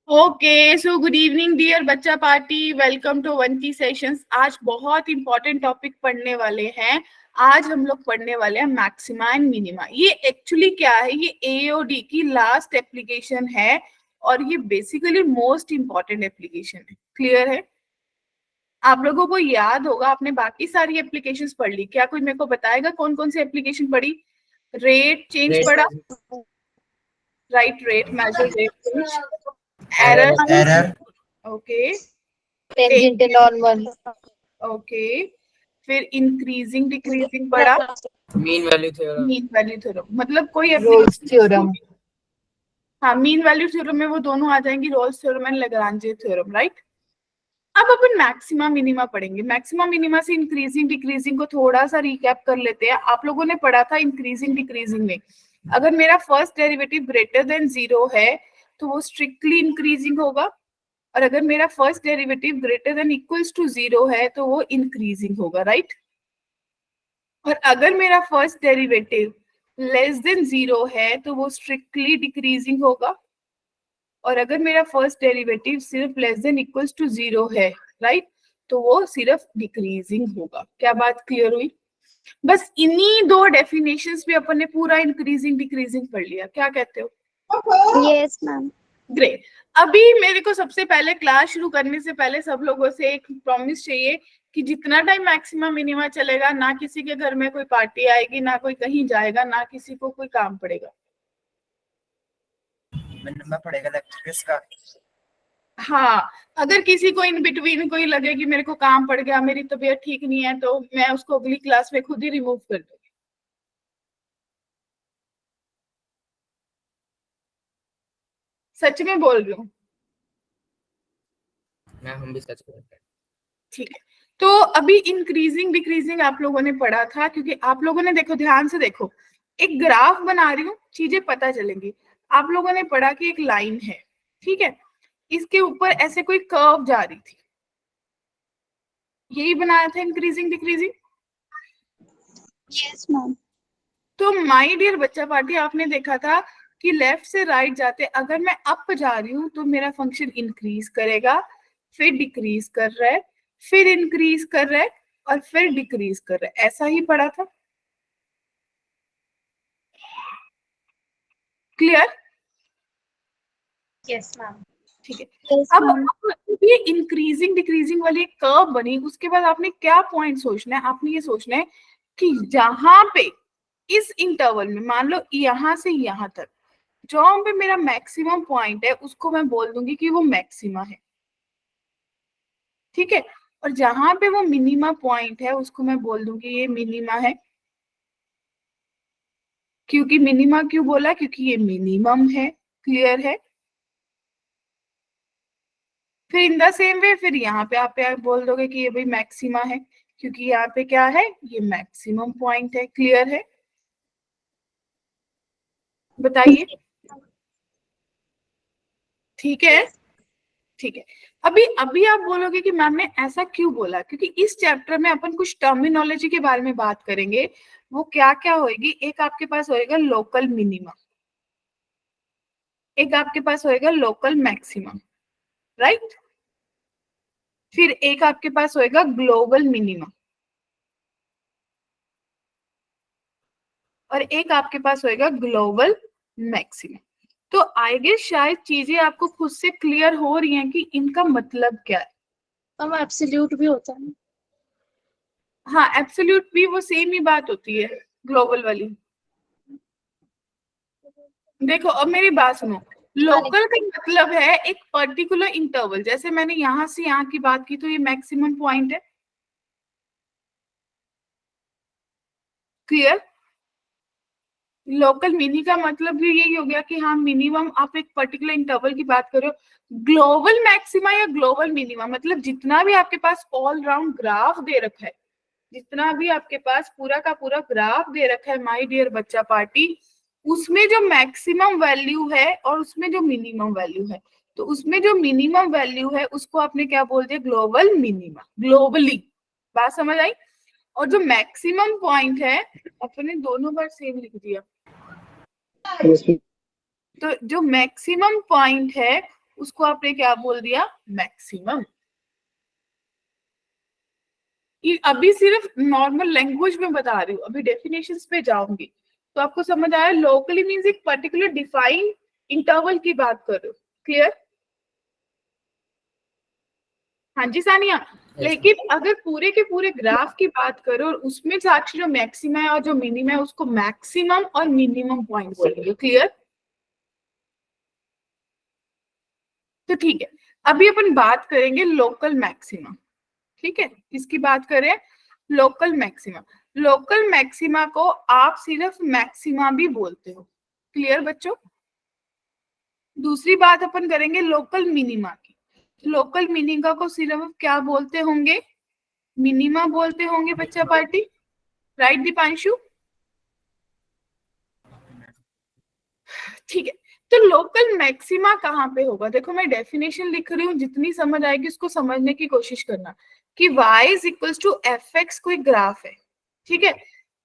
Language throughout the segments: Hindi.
Okay, so good evening dear बच्चा पार्टी, वेलकम टू वन की सेशंस। आज बहुत इंपॉर्टेंट टॉपिक पढ़ने वाले हैं। आज हम लोग पढ़ने वाले हैं मैक्सिमा एंड मिनिमा। ये एक्चुअली क्या है? ये एओडी की लास्ट एप्लीकेशन है और ये बेसिकली मोस्ट इंपॉर्टेंट एप्लीकेशन है। क्लियर है? आप लोगों को याद होगा, आपने बाकी सारी एप्लीकेशंस पढ़ ली। क्या कोई मेरे को बताएगा कौन कौन सी एप्लीकेशन पढ़ी? रेट चेंज पढ़ा, right? Rate measure, rate change, error, okay, tangent normal, okay, फिर इंक्रीजिंग डिक्रीजिंग पढ़ा, मीन वैल्यू थ्योरम। मतलब कोई रोल्स थ्योरम। हाँ, मीन वैल्यू थ्योरम में वो दोनों आ जाएंगी, Rolle's theorem and Lagrange theorem, right? अब अपन मैक्सिमा मिनिमा पढ़ेंगे। मैक्सिमा मिनिमा से इंक्रीजिंग डिक्रीजिंग को थोड़ा सा रिकैप कर लेते हैं। आप लोगों ने पढ़ा था इंक्रीजिंग डिक्रीजिंग में, अगर मेरा फर्स्ट डेरिवेटिव ग्रेटर देन 0 है तो वो स्ट्रिक्टली इंक्रीजिंग होगा, और अगर मेरा first derivative greater than equals to 0 है तो वो इंक्रीजिंग होगा, राइट? और अगर मेरा फर्स्ट डेरिवेटिव लेस देन 0 है तो वो स्ट्रिक्टली डिक्रीजिंग होगा, और अगर मेरा फर्स्ट डेरिवेटिव सिर्फ लेस देन इक्वल्स टू 0 है, राइट, तो वो सिर्फ डिक्रीजिंग होगा। क्या बात क्लियर हुई? बस इन्हीं दो डेफिनेशंस पे अपन ने पूरा इंक्रीजिंग डिक्रीजिंग पढ़ लिया। क्या कहते हो? Yes ma'am. ग्रेट। अभी मेरे को सबसे पहले क्लास शुरू करने से पहले सब लोगों से एक प्रॉमिस चाहिए कि जितना टाइम मैक्सिमम मिनिमा चलेगा, ना किसी के घर में कोई पार्टी आएगी, ना कोई कहीं जाएगा, ना किसी को कोई काम पड़ेगा। मैं पढ़ेगा लेक्चर किसका? हाँ, अगर किसी को इन बिटवीन कोई लगे कि मेरे को काम पड़ गया, मेरी तबीयत ठीक नहीं है, तो मैं उसको अगली क्लास में खुद ही रिमूव कर दूंगी। सच में बोल रही हूँ। हम भी सच करते हैं। ठीक है, तो अभी इंक्रीजिंग डिक्रीजिंग आप लोगों ने पढ़ा था, क्योंकि आप लोगों ने, देखो ध्यान से देखो, एक ग्राफ बना रही हूँ, चीजें पता चलेंगी। आप लोगों ने पढ़ा कि एक लाइन है, ठीक है, इसके ऊपर ऐसे कोई कर्व जा रही थी, यही बनाया था इंक्रीजिंग डिक्रीजिंग। Yes ma'am. तो माय डियर बच्चा पार्टी, आपने देखा था कि लेफ्ट से राइट जाते अगर मैं अप जा रही हूँ तो मेरा फंक्शन इंक्रीज करेगा, फिर डिक्रीज कर रहा है, फिर इंक्रीज कर रहा है, और फिर डिक्रीज कर रहा है। ऐसा ही पढ़ा था। क्लियर? Yes ma'am. ठीक है। अब ये इंक्रीजिंग डिक्रीजिंग वाली कर्व बनी, उसके बाद आपने क्या पॉइंट सोचना है? आपने ये सोचना है कि जहां पे इस इंटरवल में, मान लो यहां से यहां तक, जहां पे मेरा मैक्सिमम पॉइंट है उसको मैं बोल दूंगी कि वो मैक्सिमा है, ठीक है, और जहां पे वो मिनिमा पॉइंट है उसको मैं बोल दूंगी ये मिनिमा है। क्योंकि मिनिमा क्यों बोला? क्योंकि ये मिनिमम है। क्लियर है? फिर इन द सेम वे फिर यहाँ पे आप बोल दोगे कि ये भाई मैक्सिमा है, क्योंकि यहाँ पे क्या है? ये मैक्सिमम पॉइंट है। क्लियर है? बताइए। ठीक है, ठीक है। अभी अभी आप बोलोगे कि मैम ने ऐसा क्यों बोला? क्योंकि इस चैप्टर में अपन कुछ टर्मिनोलॉजी के बारे में बात करेंगे। वो क्या क्या होएगी? एक आपके पास होएगा लोकल मिनिमम, एक आपके पास होएगा लोकल मैक्सिमम, राइट? फिर एक आपके पास होएगा ग्लोबल मिनिमम, और एक आपके पास होएगा ग्लोबल मैक्सिमम। तो आई गेस शायद चीजें आपको खुद से क्लियर हो रही हैं कि इनका मतलब क्या है। अब एब्सोल्यूट भी होता है। हाँ, एब्सोल्यूट भी वो सेम ही बात होती है ग्लोबल वाली। देखो अब मेरी बात सुनो, लोकल का मतलब है एक पर्टिकुलर इंटरवल। जैसे मैंने यहां से यहाँ की बात की तो ये मैक्सिमम पॉइंट है। क्लियर? लोकल मिनी का मतलब भी यही हो गया कि हाँ मिनिमम, आप एक पर्टिकुलर इंटरवल की बात कर रहे हो। ग्लोबल मैक्सिमा या ग्लोबल मिनिमा मतलब जितना भी आपके पास ऑल राउंड ग्राफ दे रखा है, जितना भी आपके पास पूरा का पूरा ग्राफ दे रखा है माय डियर बच्चा पार्टी, उसमें जो मैक्सिमम वैल्यू है और उसमें जो मिनिमम वैल्यू है, तो उसमें जो मिनिमम वैल्यू है उसको आपने क्या बोल दिया? Global minima, globally. बात समझ आई? और जो मैक्सिमम पॉइंट है, अपने दोनों बार सेम लिख दिया, तो जो मैक्सिमम पॉइंट है उसको आपने क्या बोल दिया, मैक्सिमम। ये अभी सिर्फ नॉर्मल लैंग्वेज में बता रही हूँ, अभी डेफिनेशंस पे जाऊंगी तो आपको समझ आया। लोकली मींस एक पर्टिकुलर डिफाइंड इंटरवल की बात कर रहे हो, क्लियर? हाँ जी सानिया। लेकिन अगर पूरे के पूरे ग्राफ की बात करो और उसमें साक्षी जो मैक्सिमा है और जो मिनिमम है उसको मैक्सिमम और मिनिमम पॉइंट बोलेंगे, क्लियर? तो ठीक है, अभी अपन बात करेंगे लोकल मैक्सिमा। ठीक है, किसकी बात करें, लोकल मैक्सिमा। लोकल मैक्सिमा को आप सिर्फ मैक्सिमा भी बोलते हो, क्लियर बच्चों? दूसरी बात अपन करेंगे लोकल मिनिमा की। लोकल मिनिमा को सिर्फ क्या बोलते होंगे, मिनिमा बोलते होंगे बच्चा पार्टी, राइट दीपांशु? ठीक है, तो लोकल मैक्सिमा कहाँ पे होगा? देखो मैं डेफिनेशन लिख रही हूँ, जितनी समझ आएगी उसको समझने की कोशिश करना कि y is equals to F x कोई ग्राफ है, ठीक है,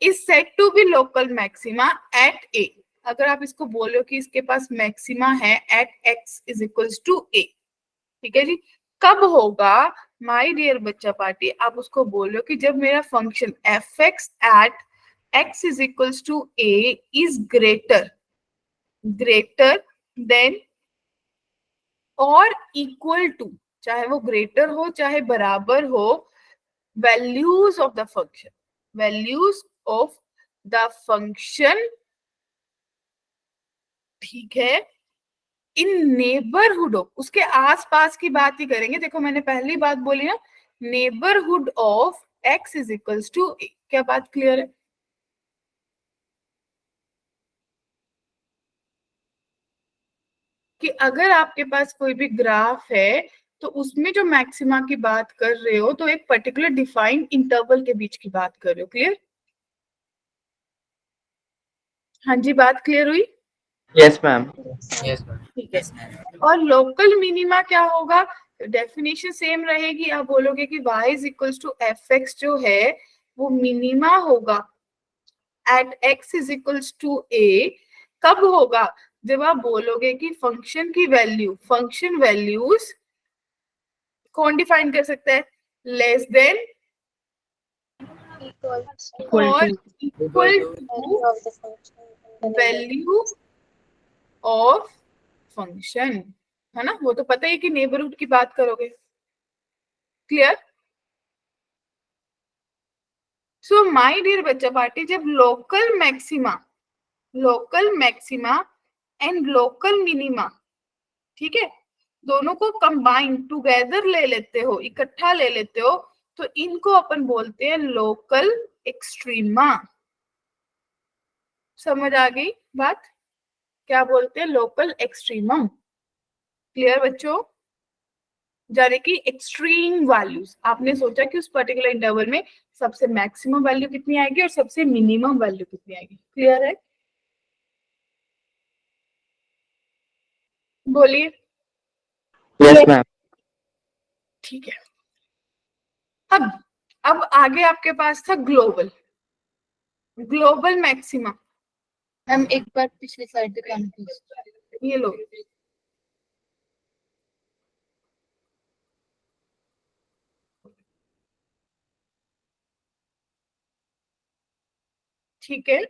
is set to be local maxima at a. अगर आप इसको बोलो कि इसके पास मैक्सिमा है at x is equals to a, ठीक है जी, कब होगा माय डियर बच्चा पार्टी? आप उसको बोलो कि जब मेरा function F X at x is equals to A is greater than और इक्वल टू, चाहे वो ग्रेटर हो चाहे बराबर हो, values of the function, values of the function, ठीक है, इन नेबरहुड ऑफ, उसके आसपास की बात ही करेंगे। देखो मैंने पहली बात बोली ना, neighbourhood of x is equals to a. क्या बात क्लियर है? कि अगर आपके पास कोई भी ग्राफ है तो उसमें जो मैक्सिमा की बात कर रहे हो तो एक पर्टिकुलर डिफाइंड इंटरवल के बीच की बात कर रहे हो, क्लियर? हाँ जी, बात क्लियर हुई? Yes ma'am. Yes ma'am. ठीक है, और लोकल मिनिमा क्या होगा? डेफिनेशन सेम रहेगी, आप बोलोगे कि y is equals to F x जो है वो मिनिमा होगा at x is equals to a। कब होगा? जब आप बोलोगे कि फंक्शन की वैल्यू, फंक्शन वैल्यूज कौन डिफाइन कर सकता है, लेस देन और equal to value of function, है ना? वो तो पता ही कि नेबरहुड की बात करोगे, क्लियर? सो माय डियर बच्चा पार्टी, जब local maxima and local minima, ठीक है, दोनों को कंबाइन टुगेदर ले लेते हो, इकट्ठा ले लेते हो, तो इनको अपन बोलते हैं लोकल एक्सट्रीमा। समझ आ गई बात? क्या बोलते हैं, लोकल एक्सट्रीमम, क्लियर बच्चों? जाने की एक्सट्रीम वैल्यूज, आपने सोचा कि उस पर्टिकुलर इंटरवल में सबसे मैक्सिमम वैल्यू कितनी आएगी और सबसे मिनिमम वैल्यू कितनी आएगी, क्लियर है? बोलिए। Yes ma'am. ठीक है, अब आगे आपके पास था ग्लोबल मैक्सिमा। मैम एक बार पिछली स्लाइड दिखाना प्लीज। ये लो, ठीक है,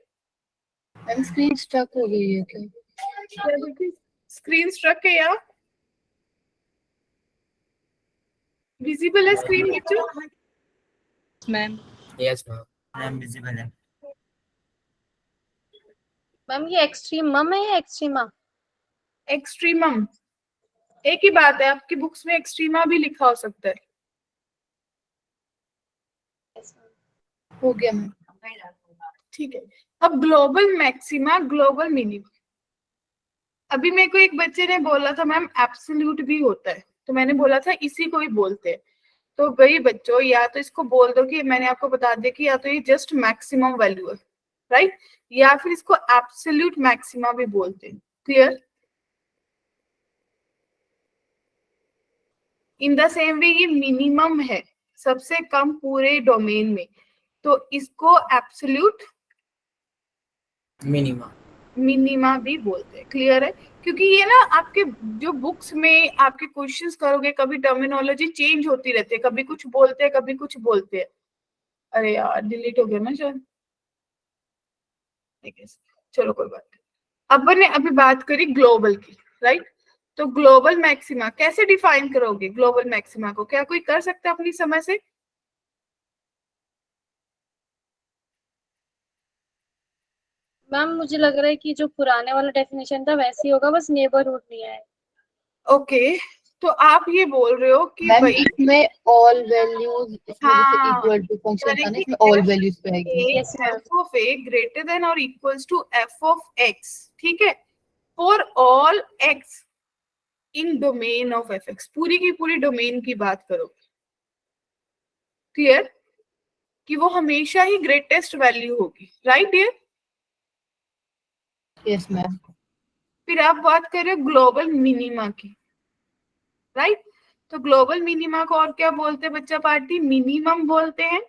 मैम स्क्रीन स्टक हो गई है क्या? स्क्रीन स्ट्रक है या विजिबल है स्क्रीन बच्चों? Ma'am yes ma'am. Ma'am visible है। मैम ये एक्सट्रीमम है या एक्सट्रीमा? एक्सट्रीमम एक ही बात है, आपकी बुक्स में एक्सट्रीमा भी लिखा हो सकता है। हो गया मैम। ठीक है, अब ग्लोबल मैक्सिमा ग्लोबल मिनिमा। अभी मेरे को एक बच्चे ने बोला था मैम एब्सोल्यूट भी होता है, तो मैंने बोला था इसी को ही बोलते हैं। तो भाई बच्चों, या तो इसको बोल दो कि मैंने आपको बता दिया कि या तो ये जस्ट मैक्सिमम वैल्यू है, राइट, या फिर इसको एब्सोल्यूट मैक्सिमा भी बोलते हैं, clear? In the same way ये मिनिमम है, सबसे कम पूरे डोमेन में, तो इसको एब्सोल्यूट मिनिमा। मिनिमा भी बोलते हैं, क्लियर है? क्योंकि ये ना आपके जो बुक्स में आपके क्वेश्चंस करोगे, कभी टर्मिनोलॉजी चेंज होती रहती है, कभी कुछ बोलते हैं कभी कुछ बोलते हैं। अरे यार डिलीट हो गया ना शायद, ठीक है चलो कोई बात नहीं। अपन ने अभी बात करी ग्लोबल की, राइट? तो ग्लोबल मैक्सिमा कैसे डिफाइन करोगे? ग्लोबल मैक्सिमा को क्या कोई कर सकता है अपनी समझ से? मैम मुझे लग रहा है कि जो पुराने वाला डेफिनेशन था वैसे ही होगा, बस नेबरहुड नहीं है। ओके, तो आप ये बोल रहे हो कि मैम भाई इसमें ऑल वैल्यूज, इसमें जैसे हाँ, इक्वल टू फंक्शन था ना, यानी इसमें कि ऑल वैल्यूज पे आएगी। Yes, ma'am. f of a greater than or equals to f of x, ठीक है, for all x in domain of F x, पूरी की पूरी डोमेन की बात करो, क्लियर? कि वो हमेशा ही ग्रेटेस्ट वैल्यू होगी, राइट डियर? Yes ma'am. फिर आप बात कर रहे हो ग्लोबल मिनिमा की, राइट? तो ग्लोबल मिनिमा को और क्या बोलते हैं बच्चा पार्टी? मिनिमम बोलते हैं,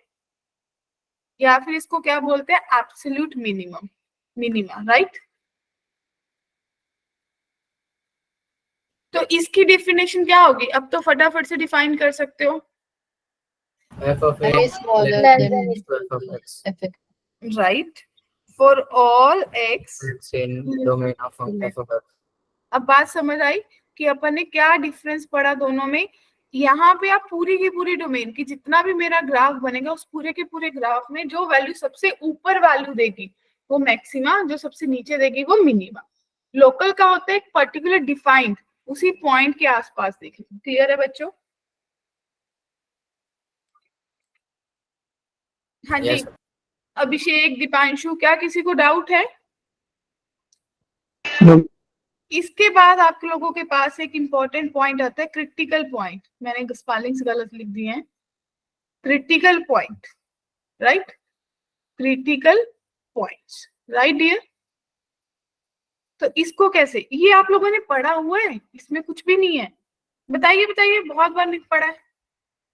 या फिर इसको क्या बोलते हैं? Absolute minimum, minima, right? तो इसकी डेफिनेशन क्या होगी? अब तो फटाफट से डिफाइन कर सकते हो, f of मैम x ये smaller Less than than f of x F right? For all X it's in domain of f of x. अब बात समझ आई कि अपन ने क्या डिफरेंस पड़ा दोनों में? यहाँ पे आप पूरी की पूरी डोमेन की जितना भी मेरा ग्राफ बनेगा, उस पूरे के पूरे ग्राफ में जो वैल्यू सबसे ऊपर वैल्यू देगी वो मैक्सिमा, जो सबसे नीचे देगी वो मिनिमा। लोकल का होता है एक पर्टिकुलर डिफाइंड, उसी पॉइंट के आसपास देखें। क्लियर है बच्चों? हाँ जी। Yes. अभिषेक, दीपांशु, क्या किसी को डाउट है? इसके बाद आप लोगों के पास एक इंपॉर्टेंट पॉइंट आता है, क्रिटिकल पॉइंट। मैंने स्पेलिंग्स गलत लिख दिए हैं। Critical point, right? Critical points, right dear? तो इसको कैसे, ये आप लोगों ने पढ़ा हुआ है, इसमें कुछ भी नहीं है। बताइए बताइए, बहुत बार नहीं पढ़ा है।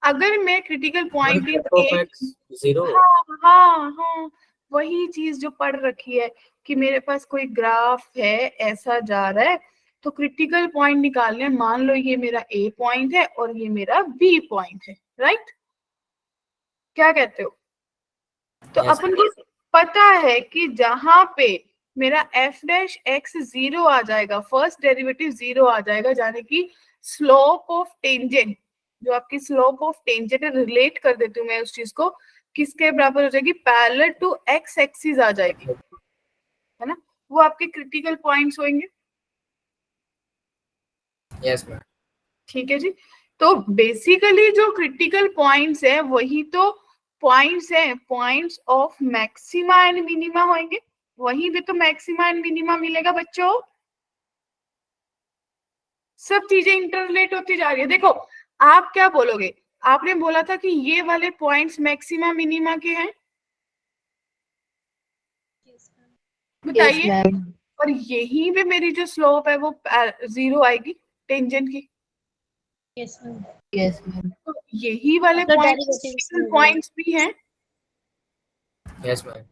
अगर मैं critical point f of x 0. हाँ हाँ हाँ, वही चीज जो पढ़ रखी है कि मेरे पास कोई ग्राफ है, ऐसा जा रहा है, तो क्रिटिकल पॉइंट निकालने, मान लो ये मेरा ए पॉइंट है और ये मेरा बी पॉइंट है, राइट? क्या कहते हो? तो Yes. अपन को पता है कि जहां पे मेरा एफ डैश एक्स जीरो आ जाएगा, फर्स्ट डेरिवेटिव जीरो आ जाएगा, यानी कि स्लोप ऑफ टेंजेंट, जो आपकी स्लोप ऑफ टेंजेंट है, रिलेट कर देती हूँ मैं उस चीज को, किसके बराबर हो जाएगी? पैरेलल टू एक्स एक्सिस आ जाएगी, है ना? वो आपके क्रिटिकल पॉइंट्स होंगे। Yes, ma'am. ठीक है जी। तो बेसिकली जो क्रिटिकल पॉइंट्स है वही तो पॉइंट्स है, points of maxima and minima होंगे, वहीं पे तो मैक्सिमा एंड मिनिमा मिलेगा बच्चों। सब चीजें इंटररिलेट होती जा रही है। देखो आप क्या बोलोगे, आपने बोला था कि ये वाले पॉइंट्स मैक्सिमा मिनिमा के हैं, Yes, ma'am. यस बताइए। मैम। और यहीं पे मेरी जो स्लोप है वो जीरो आएगी टेंजेंट की। Yes, ma'am. Yes ma'am. तो यही वाले The points derivatives critical will be- points भी हैं, Yes, ma'am.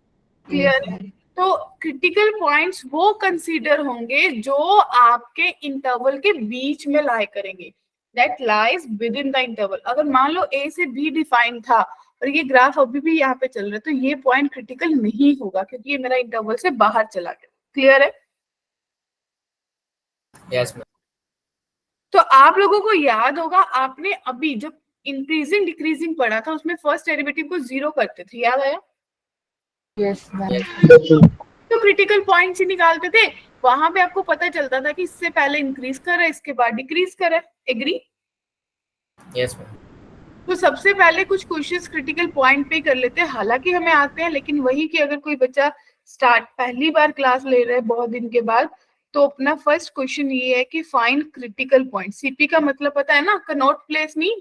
क्लियर है? तो क्रिटिकल पॉइंट्स वो कंसीडर होंगे जो आपके इंटरवल के बीच में लाई करेंगे, that lies with in the interval. अगर मान लो ए से बी डिफाइन था और ये ग्राफ अभी भी यहाँ पे चल रहा है, तो ये पॉइंट क्रिटिकल नहीं होगा क्योंकि ये मेरा इंटरवल से बाहर चला गया। क्लियर है? Yes, ma'am. तो आप लोगों को याद होगा, आपने अभी जब इंक्रीजिंग डिक्रीजिंग पढ़ा था उसमें फर्स्ट डेरिवेटिव को जीरो करते थे, याद आया? Yes ma'am. तो क्रिटिकल पॉइंट्स ही निकालते थे, वहां पे आपको पता चलता था कि इससे पहले इंक्रीज कर रहा है, इसके बाद डिक्रीज कर रहा है। एग्री? Yes, ma'am. तो सबसे पहले कुछ क्वेश्चंस क्रिटिकल पॉइंट पे कर लेते हैं, हालांकि हमें आते हैं, लेकिन वही कि अगर कोई बच्चा स्टार्ट पहली बार क्लास ले रहा है बहुत दिन के बाद, तो अपना फर्स्ट क्वेश्चन ये है कि फाइंड क्रिटिकल पॉइंट। सीपी का मतलब पता है ना, कनॉट प्लेस नहीं,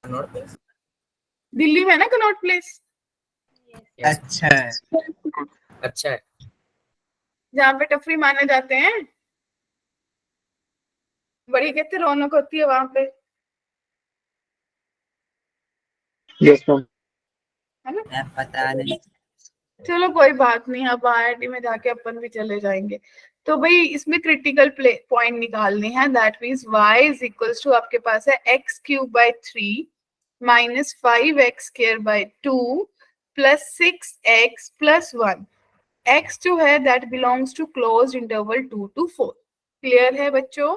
Not this. दिल्ली में है ना कनॉट प्लेस, Yes. अच्छा है. जहाँ पे टफरी माने जाते हैं, बड़ी कहते रौनक होती है वहां पे, Yes, ma'am. है ना? पता नहीं. चलो कोई बात नहीं, अब आईआईटी में जाके अपन भी चले जाएंगे। तो भाई इसमें क्रिटिकल पॉइंट निकालने हैं, that means y is equals to आपके पास है x cube by 3 minus 5x square by 2 plus 6x plus 1। x जो है that belongs to close interval 2 to 4। Clear है बच्चों?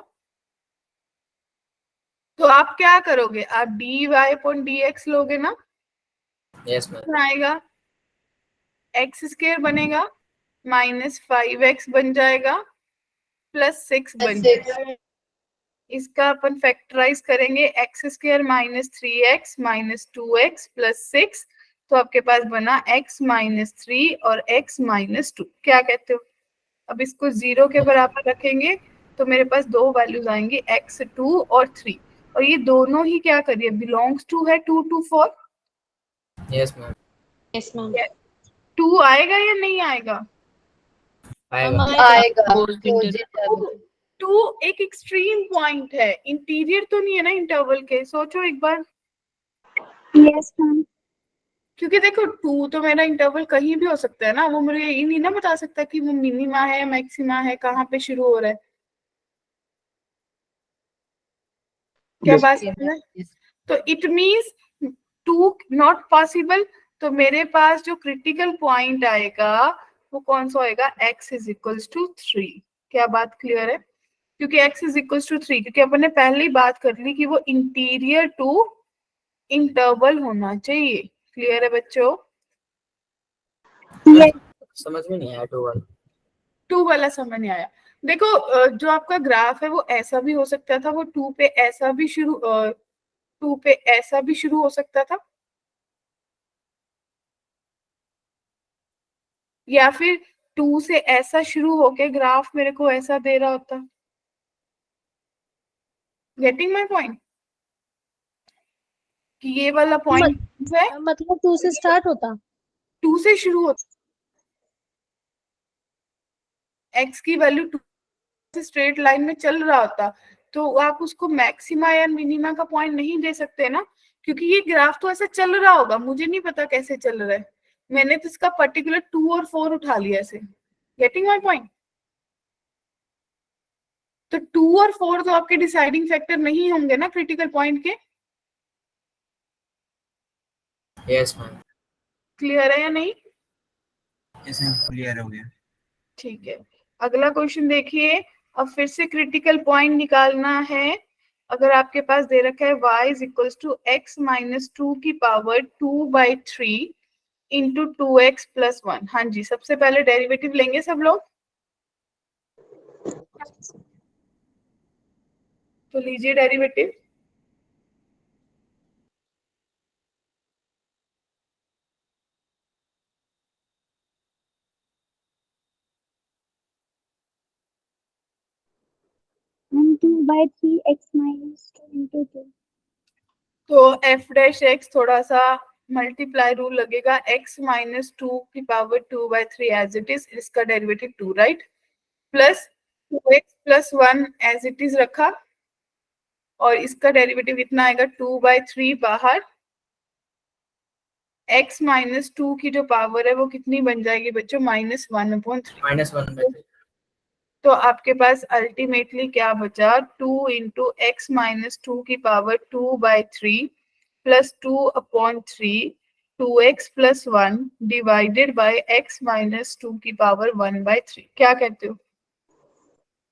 तो आप क्या करोगे, आप dy अपॉन dx लोगे ना, यस मैम। आएगा एक्स स्क्वायर बनेगा माइनस 5x बन जाएगा प्लस 6 बन जाएगा। इसका अपन फैक्टराइज करेंगे, x square minus 3x minus 2x plus 6, तो आपके पास बना x माइनस 3 और x माइनस 2। क्या कहते हो? अब इसको 0 के बराबर रखेंगे तो मेरे पास दो वैल्यूज आएंगी x2 और 3, और ये दोनों ही क्या करिए बिलोंग्स टू है 2 to 4। Yes ma'am. Yes ma'am. 2 आएगा या नहीं आएगा? आएगा। आएगा। टू एक एक्सट्रीम पॉइंट है, इंटीरियर तो नहीं है ना इंटरवल के, सोचो एक बार। Yes ma'am. क्योंकि देखो 2 तो मेरा इंटरवल कहीं भी हो सकता है ना, वो मुझे ये नहीं ना बता सकता कि वो मिनिमा है मैक्सिमा है, कहाँ पे शुरू हो रहा है। क्या Yes. बात समझ है? तो इट मींस 2 नॉट पॉसिबल। तो मेरे पास जो क्रिटिकल पॉइंट आएगा वो कौन सा होएगा, x इज इक्वल्स टू 3। क्या बात क्लियर है? क्योंकि x इज इक्वल्स टू 3, क्योंकि अपन ने पहले ही बात कर ली कि वो इंटीरियर टू इंटरवल होना चाहिए। क्लियर है बच्चों? समझ में नहीं आया 2 वाला। 2 वाला समझ नहीं आया। देखो जो आपका ग्राफ है वो ऐसा भी हो सकता था, वो 2 पे ऐसा भी शुरू 2 पे ऐसा भी शुरू हो सकता था, या फिर 2 से ऐसा शुरू होके ग्राफ मेरे को ऐसा दे रहा होता। Getting my point? कि ये वाला पॉइंट है मतलब 2 से स्टार्ट होता, 2 से शुरू होता, x की वैल्यू 2 से स्ट्रेट लाइन में चल रहा होता, तो आप उसको मैक्सिमा या मिनिमा का पॉइंट नहीं दे सकते ना, क्योंकि ये ग्राफ तो ऐसा चल रहा होगा, मुझे नहीं पता कैसे चल रहा है, मैंने तो इसका पर्टिकुलर 2 और 4 उठा लिया ऐसे। Getting my point? तो 2 और 4 तो आपके डिसाइडिंग फैक्टर नहीं होंगे ना क्रिटिकल पॉइंट के। Yes ma'am. क्लियर है या नहीं? यस मैम, क्लियर हो गया। ठीक है, अगला क्वेश्चन देखिए। अब फिर से क्रिटिकल पॉइंट निकालना है। अगर आपके पास दे रखा है y is equals to x minus 2 की पावर 2/3 इंटू 2x प्लस 1। हाँ जी, सबसे पहले डेरिवेटिव लेंगे सब लोग, तो लीजिए डेरिवेटिव। हम 2/3x माइनस 2 इंटू 2। तो f डैश x थोड़ा सा मल्टीप्लाई रूल लगेगा, x माइनस 2 की पावर 2/3 एज इट इज, इसका derivative 2 right, plus 2x plus 1 as it is रखा, और इसका डेरिवेटिव कितना आएगा 2/3 बाहर, x माइनस 2 की जो पावर है वो कितनी बन जाएगी बच्चों, -1/3। -1/3। तो आपके पास अल्टीमेटली क्या बचा, 2 इंटू एक्स माइनस 2 की power 2/3 plus 2/3 2x plus 1 divided by x minus 2 की पावर 1/3। क्या कहते हो?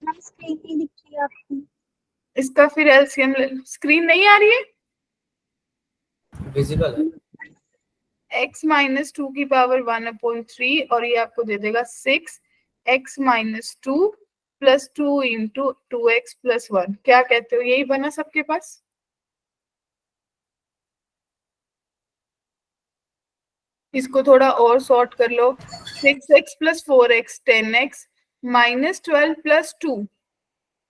स्क्रीन नहीं दिख रही आपको? इसका फिर एलसीएम, स्क्रीन नहीं आ रही है? विजिबल है। x माइनस 2 की पावर 1/3 और ये आपको दे देगा 6x minus 2 plus 2 into 2x plus 1। क्या कहते हो, यही बना सबके पास? इसको थोड़ा और सॉर्ट कर लो, 6x plus 4x 10x minus 12 plus 2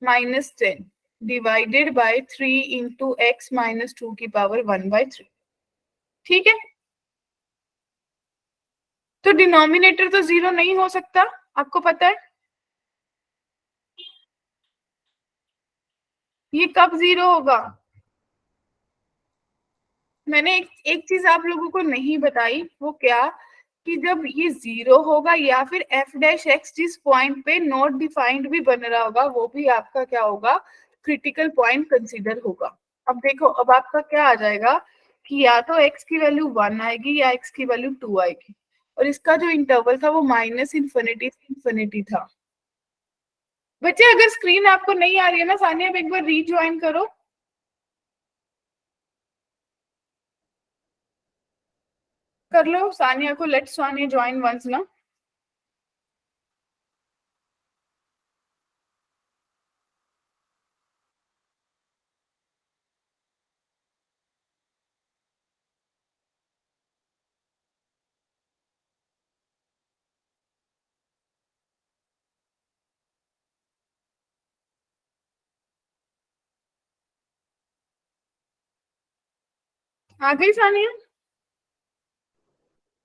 minus 10 divided by 3 into x minus 2 की पावर 1/3। ठीक है, तो डिनोमिनेटर तो 0 नहीं हो सकता, आपको पता है। ये कब 0 होगा? मैंने एक चीज आप लोगों को नहीं बताई, वो क्या, कि जब ये 0 होगा या फिर एफ डैश एक्स जिस पॉइंट पे नॉट डिफाइंड भी बन रहा होगा वो भी आपका क्या होगा, क्रिटिकल पॉइंट कंसीडर होगा। अब देखो, अब आपका क्या आ जाएगा कि या तो x की वैल्यू 1 आएगी या x की वैल्यू 2 आएगी, और इसका जो इंटरवल था वो माइनस इन्फिनिटी से इन्फिनिटी था। बच्चे अगर स्क्रीन आपको नहीं आ रही है ना सानिया, आप एक बार रीज्वाइन करो। कर लो सानिया को, लेट सानिया ज्वाइन वंस ना। आ गई सानिया?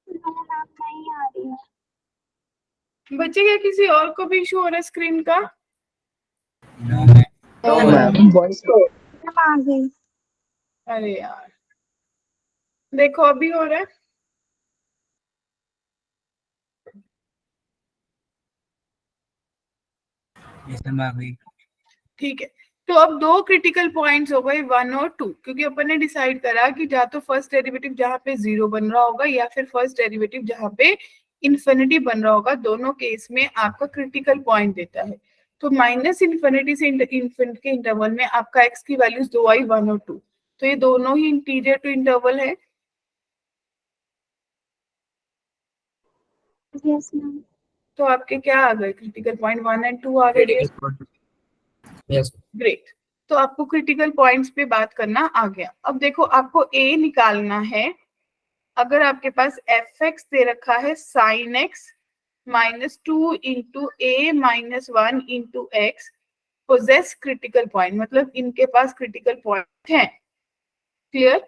नहीं आ रही है। बच्चे क्या किसी और को भी इशू हो रहा है स्क्रीन का? No ma'am. No, तो ma'am. Voice को आ गई। अरे यार, देखो अभी हो रहा है। यस मैम, आ गई। ठीक है, तो अब दो क्रिटिकल पॉइंट्स हो गए 1 और 2, क्योंकि अपन ने डिसाइड करा कि या तो फर्स्ट डेरिवेटिव जहाँ पे 0 बन रहा होगा या फिर फर्स्ट डेरिवेटिव जहाँ पे इन्फिनिटी बन रहा होगा, दोनों केस में आपका क्रिटिकल पॉइंट देता है। तो माइनस इन्फिनिटी से इन्फिनिटी के इंटरवल में आपका एक्स की वैल्यूज दो आई, 1 और 2, तो ये दोनों ही इंटीरियर टू इंटरवल है। Yes ma'am. तो आपके क्या आ गए, क्रिटिकल पॉइंट 1 एंड 2 आ गए। यस। ग्रेट, तो आपको क्रिटिकल पॉइंट्स पे बात करना आ गया। अब देखो, आपको ए निकालना है। अगर आपके पास एफ एक्स दे रखा है साइन एक्स माइनस 2 इंटू ए minus 1 into x possesses critical point, मतलब इनके पास क्रिटिकल पॉइंट है। क्लियर?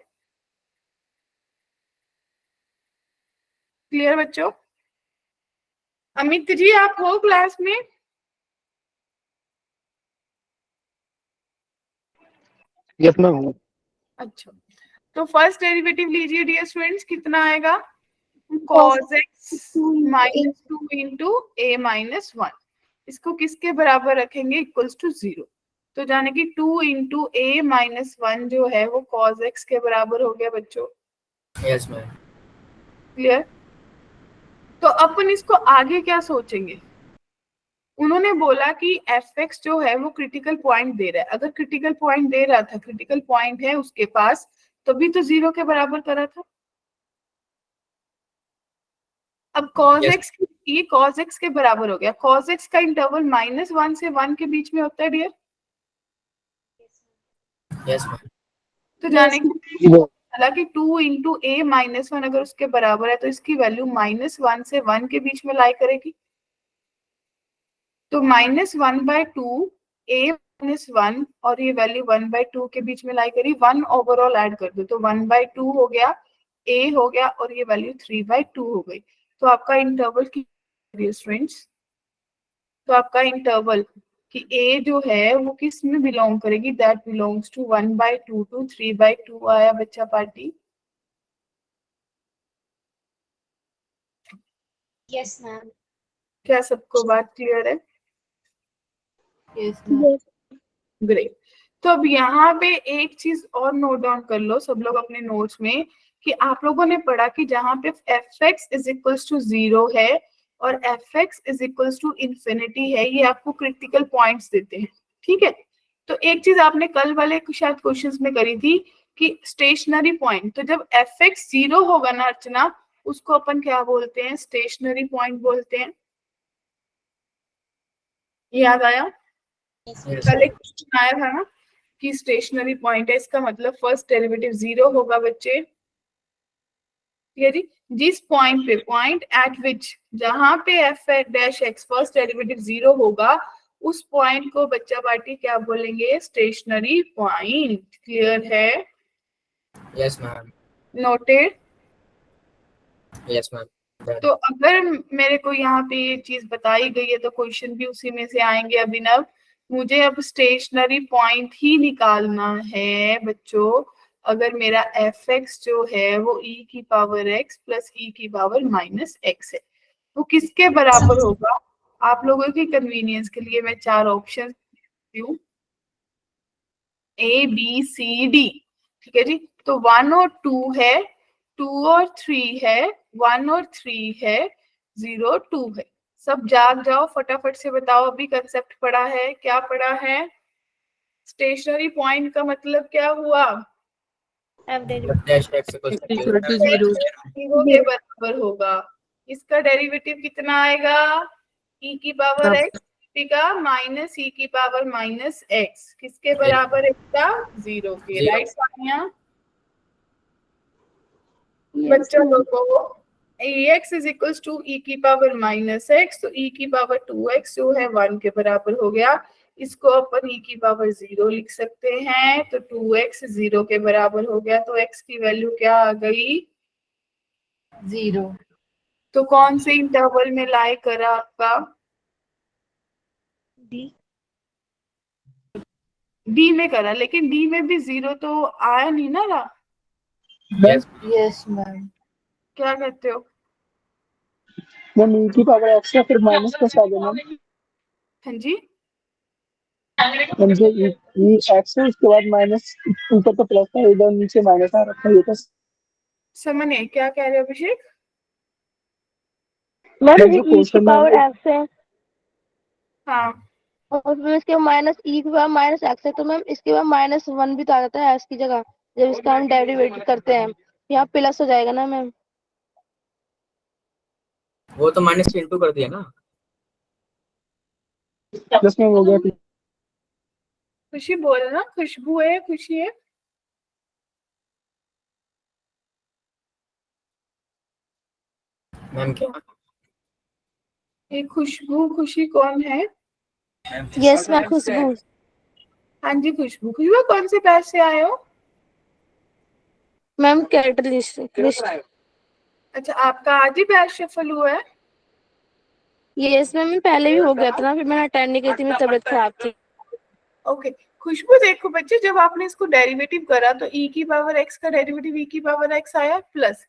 क्लियर बच्चों? अमित जी आप हो क्लास में? यस मैम हूँ। अच्छा, तो फर्स्ट डेरिवेटिव लीजिए डियर स्टूडेंट्स, कितना आएगा? cos x माइनस 2 इंटू ए माइनस 1, इसको किसके बराबर रखेंगे? Equals to 0। तो जाने की 2 इंटू ए माइनस 1 जो है वो cos x के बराबर हो गया बच्चों। Yes ma'am. क्लियर? तो अपन इसको आगे क्या सोचेंगे? उन्होंने बोला कि एफ एक्स जो है वो क्रिटिकल पॉइंट दे रहा है। अगर क्रिटिकल पॉइंट दे रहा था, क्रिटिकल पॉइंट है उसके पास, तभी तो 0 के बराबर करा था। अब cos Yes. x, ये cos x के बराबर हो गया। cos x का इंटरवल माइनस 1 से 1 के बीच में होता है डियर। Yes ma'am. तो जाने की हालांकि 2 इंटू ए माइनस 1 अगर उसके बराबर है तो इसकी वैल्यू माइनस 1 से 1 के बीच में लाई करेगी। तो माइनस 1/2 ए माइनस 1 और ये वैल्यू 1/2 के बीच में लाई करी, 1 ओवरऑल ऐड कर दो तो 1/2 हो गया, ए हो गया और ये वैल्यू 3/2 हो गई। तो आपका इंटरवल की स्टूडेंट्स, तो आपका इंटरवल कि ए जो है वो किस में बिलोंग करेगी? दैट बिलोंग्स टू 1/2 टू 3/2 आया बच्चा पार्टी। Yes ma'am. क्या सबको बात क्लियर है? Yes, ma'am. ग्रेट। तो अब यहाँ पे एक चीज और नोट डाउन कर लो सब लोग अपने नोट्स में, कि आप लोगों ने पढ़ा कि जहाँ पे F X is equals to 0 है और F X is equals to infinity है, ये आपको क्रिटिकल पॉइंट्स देते हैं। ठीक है, तो एक चीज आपने कल वाले शायद क्वेश्चंस में करी थी कि स्टेशनरी पॉइंट, तो जब एफ एक्स 0 होगा ना अर्चना, उसको अपन क्या बोलते हैं? स्टेशनरी पॉइंट बोलते हैं। याद आया? Yes. कल एक क्वेश्चन आया था ना कि स्टेशनरी पॉइंट है, इसका मतलब फर्स्ट डेरिवेटिव 0 होगा बच्चे। ठीक है जी, जिस पॉइंट पे, पॉइंट एट विच, जहां पे F dash x first derivative 0 होगा, उस पॉइंट को बच्चा पार्टी क्या बोलेंगे? Stationary point. क्लियर है? Yes ma'am. Noted? Yes ma'am. तो अगर मेरे को यहाँ पे ये चीज बताई गई है तो क्वेश्चन भी उसी में से आएंगे। अभिनव, मुझे अब स्टेशनरी पॉइंट ही निकालना है बच्चों। अगर मेरा एफ एक्स जो है वो e की पावर x प्लस e की पावर माइनस x है, वो किसके बराबर होगा? आप लोगों की कन्वीनियंस के लिए मैं 4 ऑप्शन दूं, A B C D, ठीक है जी। तो 1 और 2 है, 2 और 3 है, 1 और 3 है, 0 2 है। सब जाग जाओ, फटाफट से बताओ, अभी कंसेप्ट पढ़ा है, क्या पढ़ा है? स्टेशनरी पॉइंट का मतलब क्या हुआ? F dash F dash x equals to equal to 0. 0 के बराबर होगा। इसका डेरिवेटिव कितना आएगा? e की पावर x का माइनस e की पावर माइनस x, किसके बराबर है इसका? 0 के। Zero. राइट सानिया? बच्चों लोगों, ax is equals to e की पावर माइनस x, तो e की पावर 2x जो है 1 के बराबर हो गया। इसको अपन e की पावर 0 लिख सकते हैं, तो 2x 0 के बराबर हो गया, तो x की वैल्यू क्या आ गई? 0. तो कौन से इंटरवल में लाई करा आपका? D. डी में करा, लेकिन डी में भी 0 तो आया नहीं ना रहा। Yes. Yes, ma'am. क्या कहते हो? मैम e की पावर x है फिर माइनस प्लस आ गया मैम। हाँ जी, मैम जो e x है उसके बाद माइनस, ऊपर तो प्लस था, इधर नीचे माइनस आ रखा है, ये तो समझे क्या कह रहे हो अभिषेक? मैम जो क्वेश्चन पावर x है हाँ, और फिर इसके माइनस e के बाद माइनस x है, तो मैम इसके बाद -1 भी तो आ जाता है x की जगह, जब इसका हम डेरिवेटिव करते हैं यहाँ प्लस हो जाएगा ना मैम। वो तो माइनस से इंटू कर दिया ना। प्लस में हो गया। खुशी बोल ना, खुशबू है, खुशी है। मैम क्या? ये खुशबू, खुशी कौन है? यस मैम, खुशबू। हाँ जी खुशबू। खुशबू कौन से बैच से आए हो? Ma'am catalyst. अच्छा, आपका आज ही बैच शफल हुआ है? यस मैम, पहले भी हो गया था ना, फिर मैंने अटेंड नहीं की थी, मेरी तबीयत खराब थी। ओके खुशबू, देखो बच्चे, जब आपने इसको डेरिवेटिव करा तो e की पावर x का डेरिवेटिव e की पावर x आया, प्लस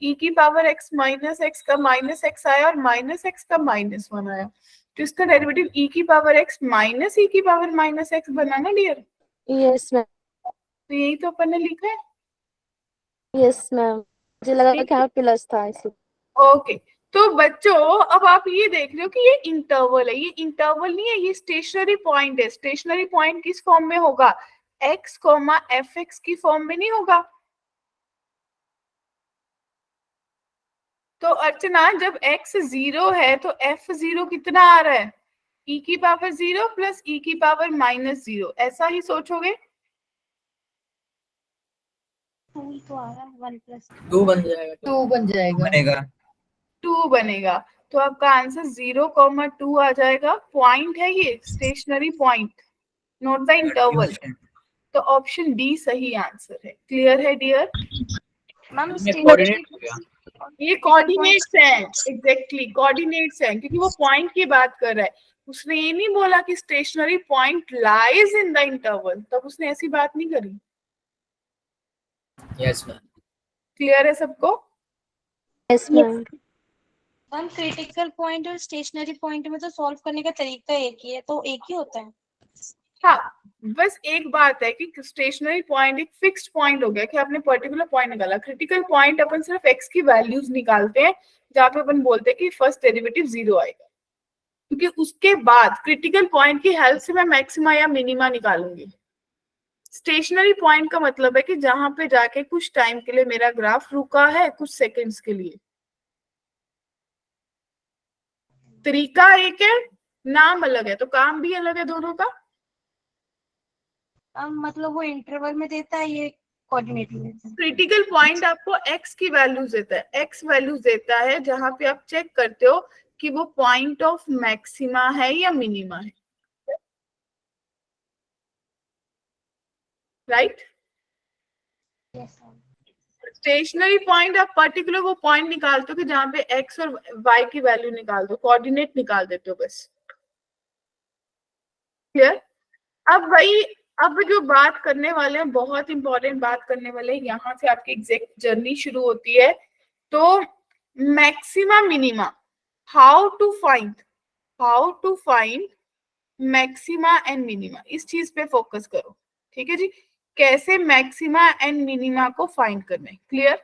e की पावर x माइनस x का माइनस x आया, और माइनस x का -1 आया, तो इसका डेरिवेटिव e की पावर x माइनस e की पावर माइनस x बना ना डियर? Yes ma'am. तो यही तो अपन ने लिखा है। यस मैम, मुझे लगा कि यहाँ प्लस था इसलिए। ओके, तो बच्चों अब आप ये देख रहे हो कि ये इंटरवल है, ये इंटरवल नहीं है, ये स्टेशनरी पॉइंट है। स्टेशनरी पॉइंट किस फॉर्म में होगा? x, f(x) की फॉर्म में नहीं होगा। तो अर्चना, जब x 0 है तो f0 कितना आ रहा है? e की पावर 0 प्लस e की पावर -0, ऐसा ही सोचोगे? 2 तो आ रहा है, 1 प्लस 2 बन जाएगा। 2 बन जाएगा. बनेगा। 2 बनेगा, तो आपका आंसर 0,2 आ जाएगा। पॉइंट है ये, stationary point, not the interval. तो ऑप्शन डी सही आंसर है। क्लियर है डियर? मैम कोऑर्डिनेट हो गया। ये कोऑर्डिनेट्स हैं, एग्जैक्टली कोऑर्डिनेट्स हैं, क्योंकि वो पॉइंट की बात कर रहा है। उसने ये नहीं बोला कि stationary point lies in the interval, तब उसने ऐसी बात नहीं करी। Yes ma'am. क्लियर है सबको? Yes ma'am. Ma'am critical point और स्टेशनरी पॉइंट में तो सॉल्व करने का तरीका एक ही है, तो एक ही होता है। हाँ, बस एक बात है कि स्टेशनरी पॉइंट एक फिक्स्ड पॉइंट हो गया कि आपने पर्टिकुलर पॉइंट निकाला। क्रिटिकल पॉइंट अपन सिर्फ x की वैल्यूज निकालते हैं, जहाँ पे अपन बोलते हैं कि फर्स्ट डेरिवेटिव 0 आएगा, क्योंकि उसके बाद क्रिटिकल पॉइंट की हेल्प से मैं मैक्सिमा या मिनिमा निकालूंगी। स्टेशनरी पॉइंट का मतलब है कि जहां पे जाके कुछ टाइम के लिए मेरा ग्राफ रुका है, कुछ सेकंड्स के लिए। तरीका एक है, नाम अलग है, तो काम भी अलग है दोनों का। मतलब वो इंटरवल में देता है, ये कोऑर्डिनेट में देता है। क्रिटिकल पॉइंट आपको x की वैल्यूज देता है, x वैल्यूज देता है जहां पे आप चेक करते हो कि वो पॉइंट ऑफ मैक्सिमा है या मिनिमा है। राइट? स्टेशनरी पॉइंट आप पर्टिकुलर वो पॉइंट निकालते हो कि जहां पे x और y की वैल्यू निकाल दो, कोऑर्डिनेट निकाल देते हो बस। क्लियर? अब वही अब जो बात करने वाले हैं, बहुत इंपॉर्टेंट बात करने वाले हैं, यहाँ से आपकी एग्जैक्ट जर्नी शुरू होती है। तो maxima minima, how to find maxima and minima, इस चीज पे फोकस करो। ठीक है जी, कैसे मैक्सिमा एंड मिनिमा को फाइंड करना है, क्लियर?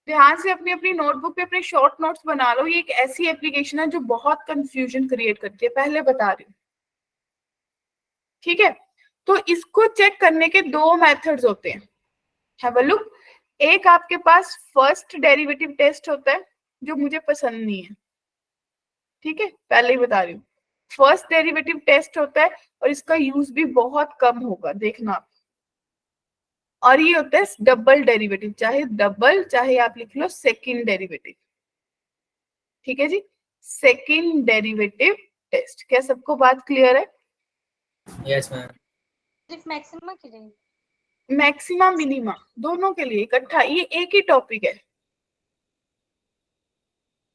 ध्यान से अपनी अपनी नोटबुक पे अपने शॉर्ट नोट्स बना लो। ये एक ऐसी एप्लीकेशन है जो बहुत कंफ्यूजन क्रिएट करती है, पहले बता रही हूँ। ठीक है, तो इसको चेक करने के दो मेथड्स होते हैं, हैव अ लुक। एक आपके पास फर्स्ट डेरिवेटिव टेस्ट होता है, जो मुझे पसंद नहीं है। ठीक है, पहले ही बता रही हूँ, फर्स्ट डेरिवेटिव टेस्ट होता है और इसका यूज भी बहुत कम होगा, देखना आप। और ये होता है डबल डेरिवेटिव, चाहे डबल चाहे आप लिख लो सेकंड डेरिवेटिव। ठीक है जी, सेकंड डेरिवेटिव टेस्ट। क्या सबको बात क्लियर है? Yes ma'am. सिर्फ मैक्सिमा के लिए? मैक्सिमा मिनिमा दोनों के लिए इकट्ठा, ये एक ही टॉपिक है।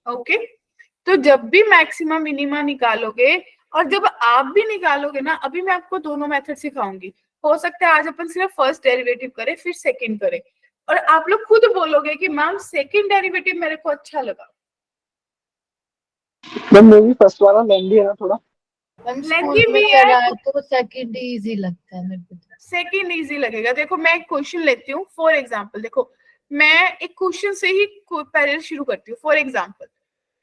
ओके, तो जब भी मैक्सिमा मिनिमा निकालोगे, और जब आप भी निकालोगे ना, अभी मैं आपको दोनों मेथड सिखाऊंगी। हो सकता है आज अपन सिर्फ फर्स्ट डेरिवेटिव करें, फिर सेकंड करें, और आप लोग खुद बोलोगे कि मैम सेकंड डेरिवेटिव मेरे को अच्छा लगा। मैम मेरी फर्स्ट वाला लेंदी है ना थोड़ा। मैम लेंथी स्कूल में भी है। करा है तो सेकंड इजी लगता है मेरे को। सेकंड इजी लगेगा। देखो मैं एक क्वेश्चन लेती हूँ फॉर एग्जांपल, देखो मैं एक क्वेश्चन से ही पहले शुरू करती हूँ फॉर एग्जांपल,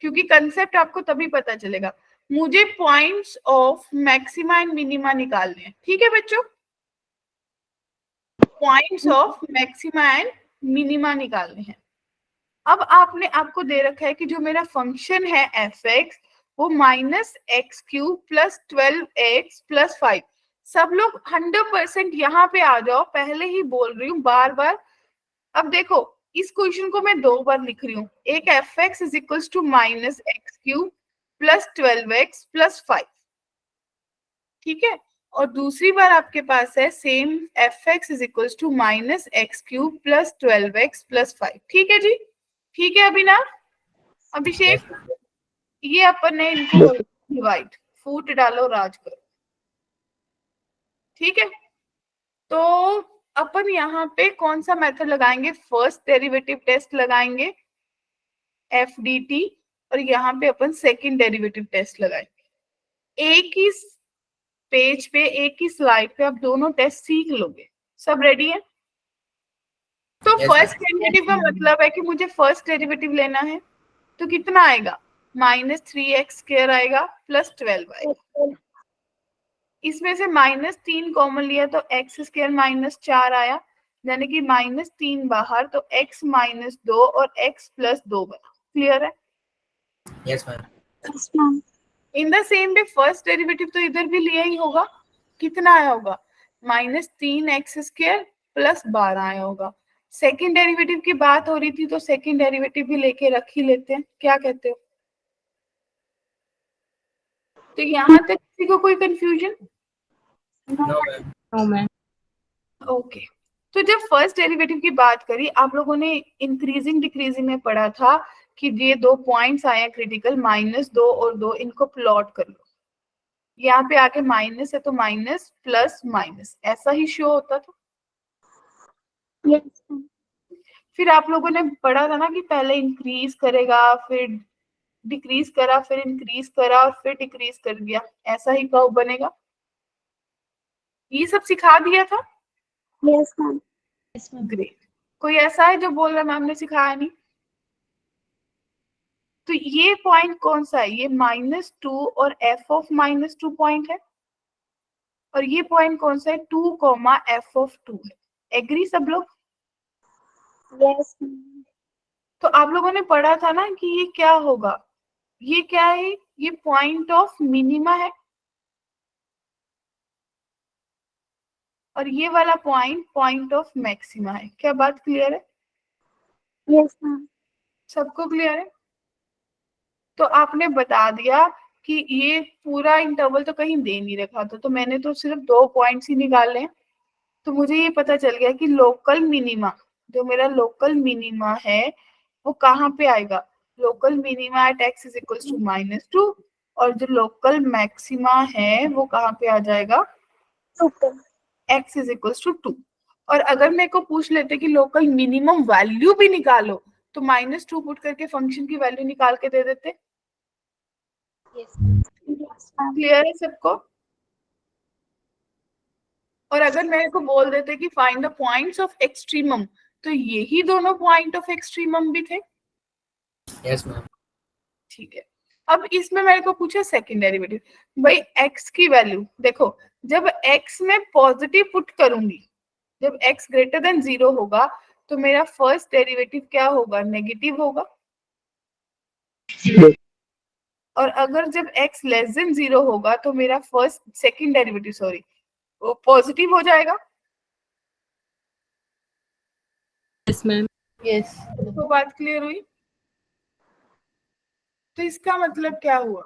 क्योंकि कंसेप्ट आपको तभी पता चलेगा। मुझे points of maxima and minima निकालने हैं। ठीक है बच्चों, points of maxima and minima निकालने हैं। अब आपने आपको दे रखा है कि जो मेरा फंक्शन है एफ एक्स, वो -x³ + 12x + 5। सब लोग 100% यहाँ पे आ जाओ, पहले ही बोल रही हूँ बार बार। अब देखो इस क्वेश्चन को मैं दो बार लिख रही हूँ, एक fx = -x³ + 12x + 5। ठीक है, और दूसरी बार आपके पास है सेम fx = -x³ + 12x + 5। ठीक है जी, ठीक है अभिनव, अभिषेक, ये अपन ने इनको डिवाइड, फूट डालो राज करो। ठीक है, तो अपन यहाँ पे कौन सा मेथड लगाएंगे? फर्स्ट डेरिवेटिव टेस्ट लगाएंगे FDT, और यहाँ पे अपन सेकंड डेरिवेटिव टेस्ट लगाएंगे। एक ही पेज पे, एक ही स्लाइड पे आप दोनों टेस्ट सीख लोगे। सब रेडी है? तो Yes, फर्स्ट ma'am. डेरिवेटिव का मतलब है कि मुझे फर्स्ट डेरिवेटिव लेना है, तो कितना आएगा? -3x² आएगा + 12 आएगा। इसमें से -3 कॉमन लिया तो x² -4 आया, यानी कि -3 बाहर, तो x - 2 और x + 2 बना। क्लियर है? Yes ma'am. In the same way first derivative तो इधर भी लिया ही होगा, कितना आया होगा? -3x² + 12 आया होगा। सेकंड डेरिवेटिव की बात हो रही थी, तो सेकंड डेरिवेटिव भी लेके रख ही लेते हैं, क्या कहते हो? तो यहाँ तक किसी को कोई कंफ्यूजन? No ma'am. ओके, तो जब फर्स्ट डेरिवेटिव की बात करी, आप लोगों ने इंक्रीजिंग डिक्रीजिंग में पढ़ा था कि ये दो पॉइंट्स आए हैं क्रिटिकल, -2 और 2, इनको प्लॉट कर लो। यहाँ पे आके माइनस है तो माइनस प्लस माइनस, ऐसा ही शो होता था। फिर आप लोगों ने पढ़ा था ना कि पहले इंक्रीज करेगा, फिर डिक्रीज करा, फिर इंक्रीज करा और फिर डिक्रीज कर दिया, ऐसा ही कर्व बनेगा। ये सब सिखा दिया था? Yes ma'am. ग्रेट। कोई ऐसा है जो बोल रहा मैम ने सिखाया नहीं? तो ये पॉइंट कौन सा है? ये -2 और f(-2) पॉइंट है, और ये पॉइंट कौन सा है? 2, f(2) है। एग्री सब लोग? यस। तो आप लोगों ने पढ़ा था ना कि ये क्या होगा? ये क्या है? ये पॉइंट ऑफ मिनिमा है, और ये वाला पॉइंट पॉइंट ऑफ मैक्सिमा है। क्या बात क्लियर है? Yes ma'am. सबको क्लियर है? तो आपने बता दिया कि ये पूरा इंटरवल तो कहीं दे नहीं रखा था, तो मैंने तो सिर्फ 2 पॉइंट्स ही निकाले हैं। तो मुझे ये पता चल गया कि लोकल मिनिमा, जो मेरा लोकल मिनिमा है वो कहाँ पे आएगा? लोकल मिनिमा एट x = -2, और जो लोकल मैक्सिमा है वो कहाँ पे आ जाएगा? ऊपर। x is equals to 2। और अगर मेरे को पूछ लेते कि लोकल मिनिमम वैल्यू भी निकालो तो -2 पुट करके फंक्शन की वैल्यू निकाल के दे देते। क्लियर है सबको? और अगर मेरे को बोल देते कि find the points of extremum, तो यही दोनों पॉइंट ऑफ एक्सट्रीमम भी थे। Yes ma'am. ठीक है, अब इसमें मेरे को पूछा सेकंड डेरिवेटिव। भाई x की वैल्यू देखो, जब x में पॉजिटिव पुट करूंगी, जब x ग्रेटर देन 0 होगा तो मेरा फर्स्ट डेरिवेटिव क्या होगा? नेगेटिव होगा। और अगर जब x लेस देन 0 होगा तो मेरा सेकंड डेरिवेटिव वो पॉजिटिव हो जाएगा। Yes ma'am. यस तो बात क्लियर हुई? तो इसका मतलब क्या हुआ?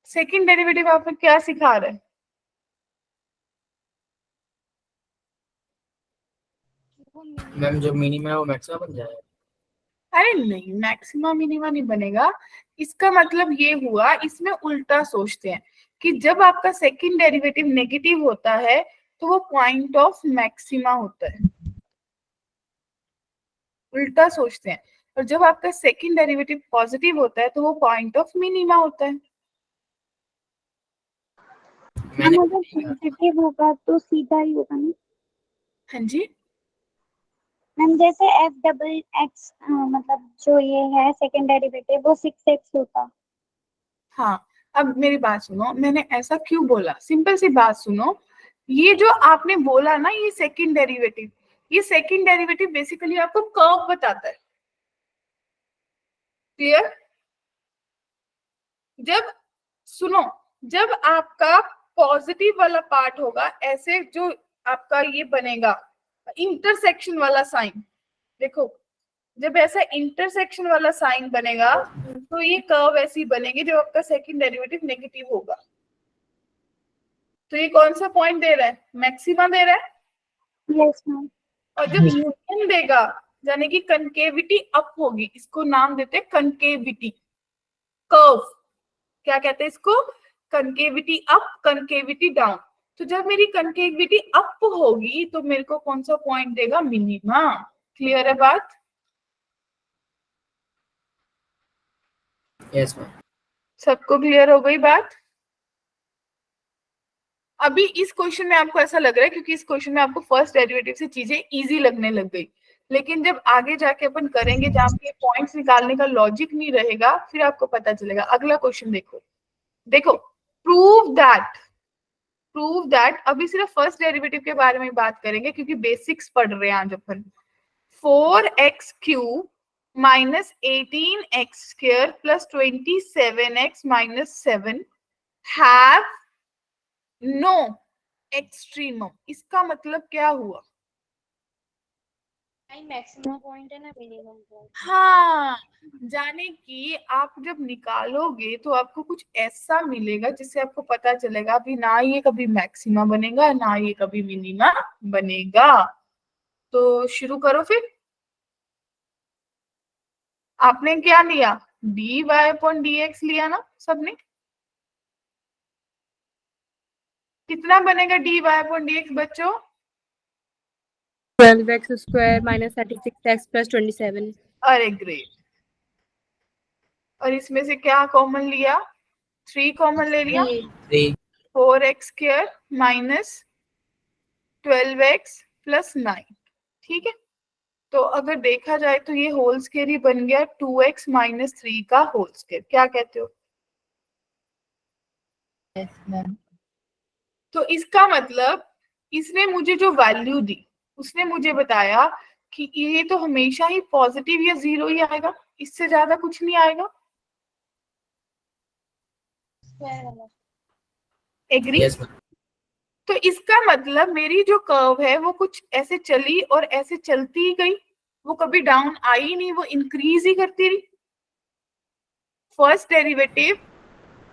सेकंड डेरिवेटिव आपको क्या सिखा रहा है? मैम जो मिनिमम है वो मैक्सिमम बन जाएगा। अरे नहीं, मैक्सिमा मिनिमा नहीं बनेगा। इसका मतलब ये हुआ, इसमें उल्टा सोचते हैं कि जब आपका सेकंड डेरिवेटिव नेगेटिव होता है तो वो पॉइंट ऑफ मैक्सिमा होता है। उल्टा सोचते हैं। और जब आपका सेकंड डेरिवेटिव पॉजिटिव होता है तो वो पॉइंट ऑफ मिनिमा होता है। मैंने अगर पॉजिटिव होगा तो सीधा ही होगा ना हाँ जी, मैम। जैसे एफ डबल एक्स मतलब जो ये है सेकंड डेरिवेटिव वो 6x होता। हाँ। अब मेरी बात सुनो, मैंने ऐसा क्यों बोला? सिंपल सी बात सुनो, ये जो आपने बोला ना, ये सेकंड डेरिवेटिव, ये सेकंड डेरिवेटिव बेसिकली आपको कर्व बताता है। क्लियर? जब सुनो, जब आपका पॉजिटिव वाला पार्ट होगा, ऐसे जो आपका ये बनेगा इंटरसेक्शन वाला साइन, देखो जब ऐसा इंटरसेक्शन वाला साइन बनेगा तो ये कर्व ऐसी बनेगी जब आपका सेकंड डेरिवेटिव नेगेटिव होगा। तो ये कौन सा पॉइंट दे रहा है? मैक्सिमा दे रहा है। Yes ma'am. और जब यूनियन देगा यानी कि कनकेविटी अप होगी, इसको नाम देते हैं कनकेविटी कर्व। क्या कहते हैं इसको? Concavity up, concavity down. तो जब मेरी कनकेविटी अप होगी तो मेरे को कौन सा पॉइंट देगा? मिनिमा। क्लियर है बात? Yes ma'am. सबको क्लियर हो गई बात? अभी इस क्वेश्चन में आपको ऐसा लग रहा है क्योंकि इस क्वेश्चन में आपको फर्स्ट डेरिवेटिव से चीजें इजी लगने लग गई, लेकिन जब आगे जाके अपन करेंगे जहाँ पे पॉइंट्स निकालने का लॉजिक नहीं रहेगा, फिर आपको पता चलेगा। अगला क्वेश्चन देखो, देखो प्रूव दैट अभी सिर्फ फर्स्ट डेरिवेटिव के बारे में बात करेंगे क्योंकि बेसिक्स पढ़ रहे हैं आज अपन। 4x cube minus 18x square plus 27x minus 7 have no extremum. इसका मतलब क्या हुआ? मैक्सिमम पॉइंट है ना मिनिमम पॉइंट। हाँ, जाने कि आप जब निकालोगे तो आपको कुछ ऐसा मिलेगा जिससे आपको पता चलेगा अभी ना ये कभी मैक्सिमा बनेगा ना ये कभी मिनिमा बनेगा। तो शुरू करो फिर। आपने क्या लिया? dy अपॉन dx लिया ना सबने? कितना बनेगा dy अपॉन dx बच्चों? 12x square minus 36x plus 27। अरे ग्रेट। और इसमें से क्या कॉमन लिया? 3 कॉमन ले लिया। 3 4x square minus 12x plus 9। ठीक है, तो अगर देखा जाए तो ये होल स्क्वायर ही बन गया 2x माइनस 3 का होल स्क्वायर। क्या कहते हो? Yes ma'am. तो इसका मतलब इसने मुझे जो वैल्यू दी, उसने मुझे बताया कि ये तो हमेशा ही पॉजिटिव या जीरो ही आएगा, इससे ज्यादा कुछ नहीं आएगा। एग्री? Yes ma'am. तो इसका मतलब मेरी जो कर्व है वो कुछ ऐसे चली और ऐसे चलती ही गई, वो कभी डाउन आई नहीं, वो इंक्रीज ही करती रही। First derivative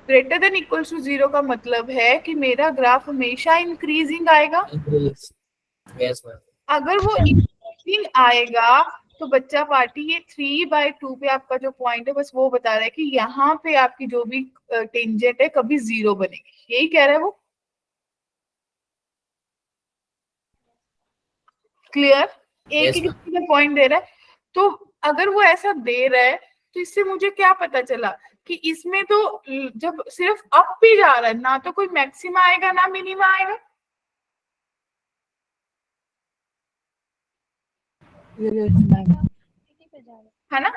greater than equals to 0 का मतलब है कि मेरा ग्राफ हमेशा इंक्रीजिंग आएगा। Yes ma'am. अगर वो इंक्रीजिंग आएगा तो बच्चा पार्टी ये 3/2 पे आपका जो पॉइंट है बस वो बता रहा है कि यहाँ पे आपकी जो भी टेंजेंट है कभी 0 बनेगी, यही कह रहा है वो। क्लियर? एक Yes, ही ma'am. किसी का पॉइंट दे रहा है, तो अगर वो ऐसा दे रहा है तो इससे मुझे क्या पता चला कि इसमें तो जब सिर्फ अप भी जा रहा है ना, तो कोई मैक्सिमा आएगा ना मिनिमा आएगा। है ना?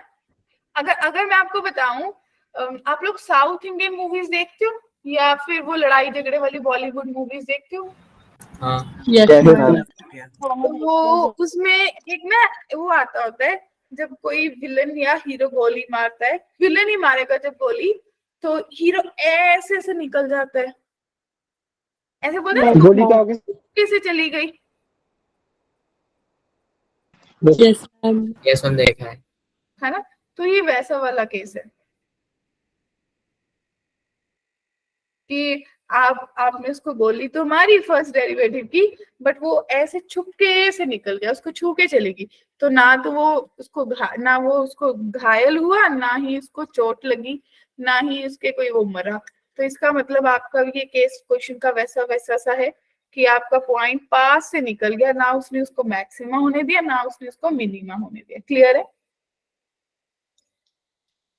अगर अगर मैं आपको बताऊं, आप लोग साउथ इंडियन मूवीज देखते हो या फिर वो लड़ाई झगड़े वाली बॉलीवुड मूवीज देखते हो? हाँ Yes, Yes, ma'am. ma'am. तो वो उसमें एक ना वो आता होता है, जब कोई विलन या हीरो गोली मारता है, विलन ही मारेगा जब गोली, तो हीरो ऐसे से निकल जाता है, ऐसे बोलते हैं गोली क्या हो गई? कैसे चली गई। Yes, ma'am. yes मैम देखा है ना? तो ये वैसा वाला केस है कि आपने उसको गोली तो मारी फर्स्ट डेरिवेटिव की, बट वो ऐसे छुपके से निकल गया, उसको छू के चलेगी, तो ना तो वो उसको ना वो उसको घायल हुआ, ना ही उसको चोट लगी, ना ही उसके कोई वो मरा। तो इसका मतलब आपका ये केस क्वेश्चन का वैसा वैसा सा है कि आपका पॉइंट पास से निकल गया, ना उसने उसको मैक्सिमा होने दिया, ना उसने उसको मिनिमा होने दिया। क्लियर है?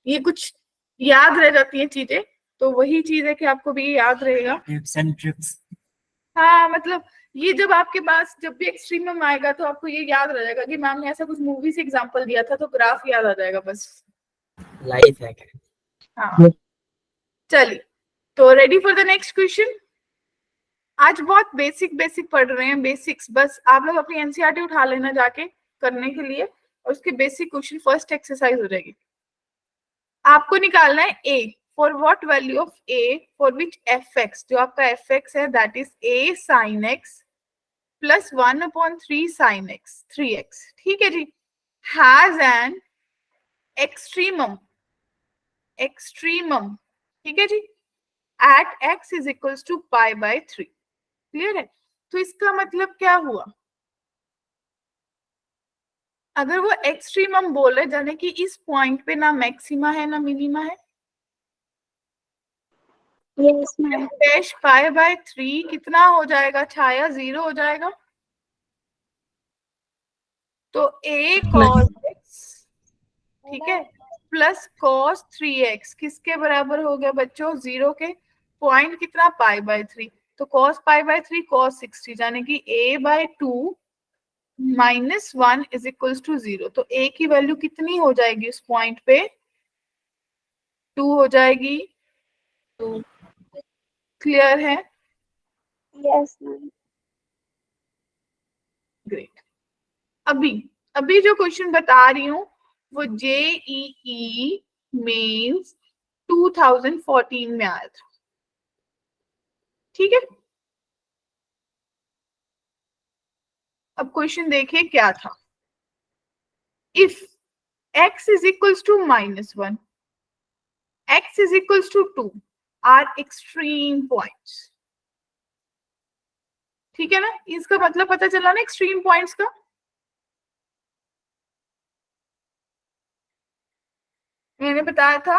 ये कुछ याद रह जाती है चीजें, तो वही चीज है कि आपको भी याद रहेगा। Tips and tricks. हाँ, मतलब ये जब आपके पास जब भी एक्सट्रीमम आएगा तो आपको ये याद रह जाएगा कि मैम ने ऐसा कुछ मूवी से एग्जांपल दिया था, तो ग्राफ याद आ जाएगा बस। लाइफ है क्या? हाँ, चलिए, तो ready for the next question. आज बहुत बेसिक बेसिक पढ़ रहे हैं, बेसिक्स, बस आप लोग अपनी एनसीईआरटी उठा लेना जाके करने के लिए, और उसके बेसिक क्वेश्चन फर्स्ट एक्सरसाइज हो जाएगी। आपको निकालना है a for what value of a for which f x, जो आपका एफ एक्स है that is a sine x plus 1/3 sine x 3x। ठीक है जी। हैज एन एक्सट्रीमम, ठीक है जी, at x is equals to π/3। Clear है? तो इसका मतलब क्या हुआ? अगर वो एक्सट्रीमम बोले जाने कि इस पॉइंट पे ना मैक्सिमा है ना मिनिमा है, यस मैम। डैश π/3 कितना हो जाएगा? छाया 0 हो जाएगा। तो a cos x, ठीक है, प्लस cos 3x किसके बराबर हो गया बच्चों? 0 के। पॉइंट कितना? π/3, तो cos π/3 cos 60, यानी कि a/2 minus 1 is equals to 0। तो a की वैल्यू कितनी हो जाएगी उस पॉइंट पे? 2 हो जाएगी। क्लियर है? Yes ma'am. ग्रेट। अभी अभी जो क्वेश्चन बता रही हूँ वो JEE मेंस 2014 में आया था। ठीक है, अब क्वेश्चन देखिए क्या था। If x is equals to -1, x is equals to 2 are extreme points. ठीक है ना? इसका मतलब पता चला ना एक्सट्रीम पॉइंट्स का। मैंने बताया था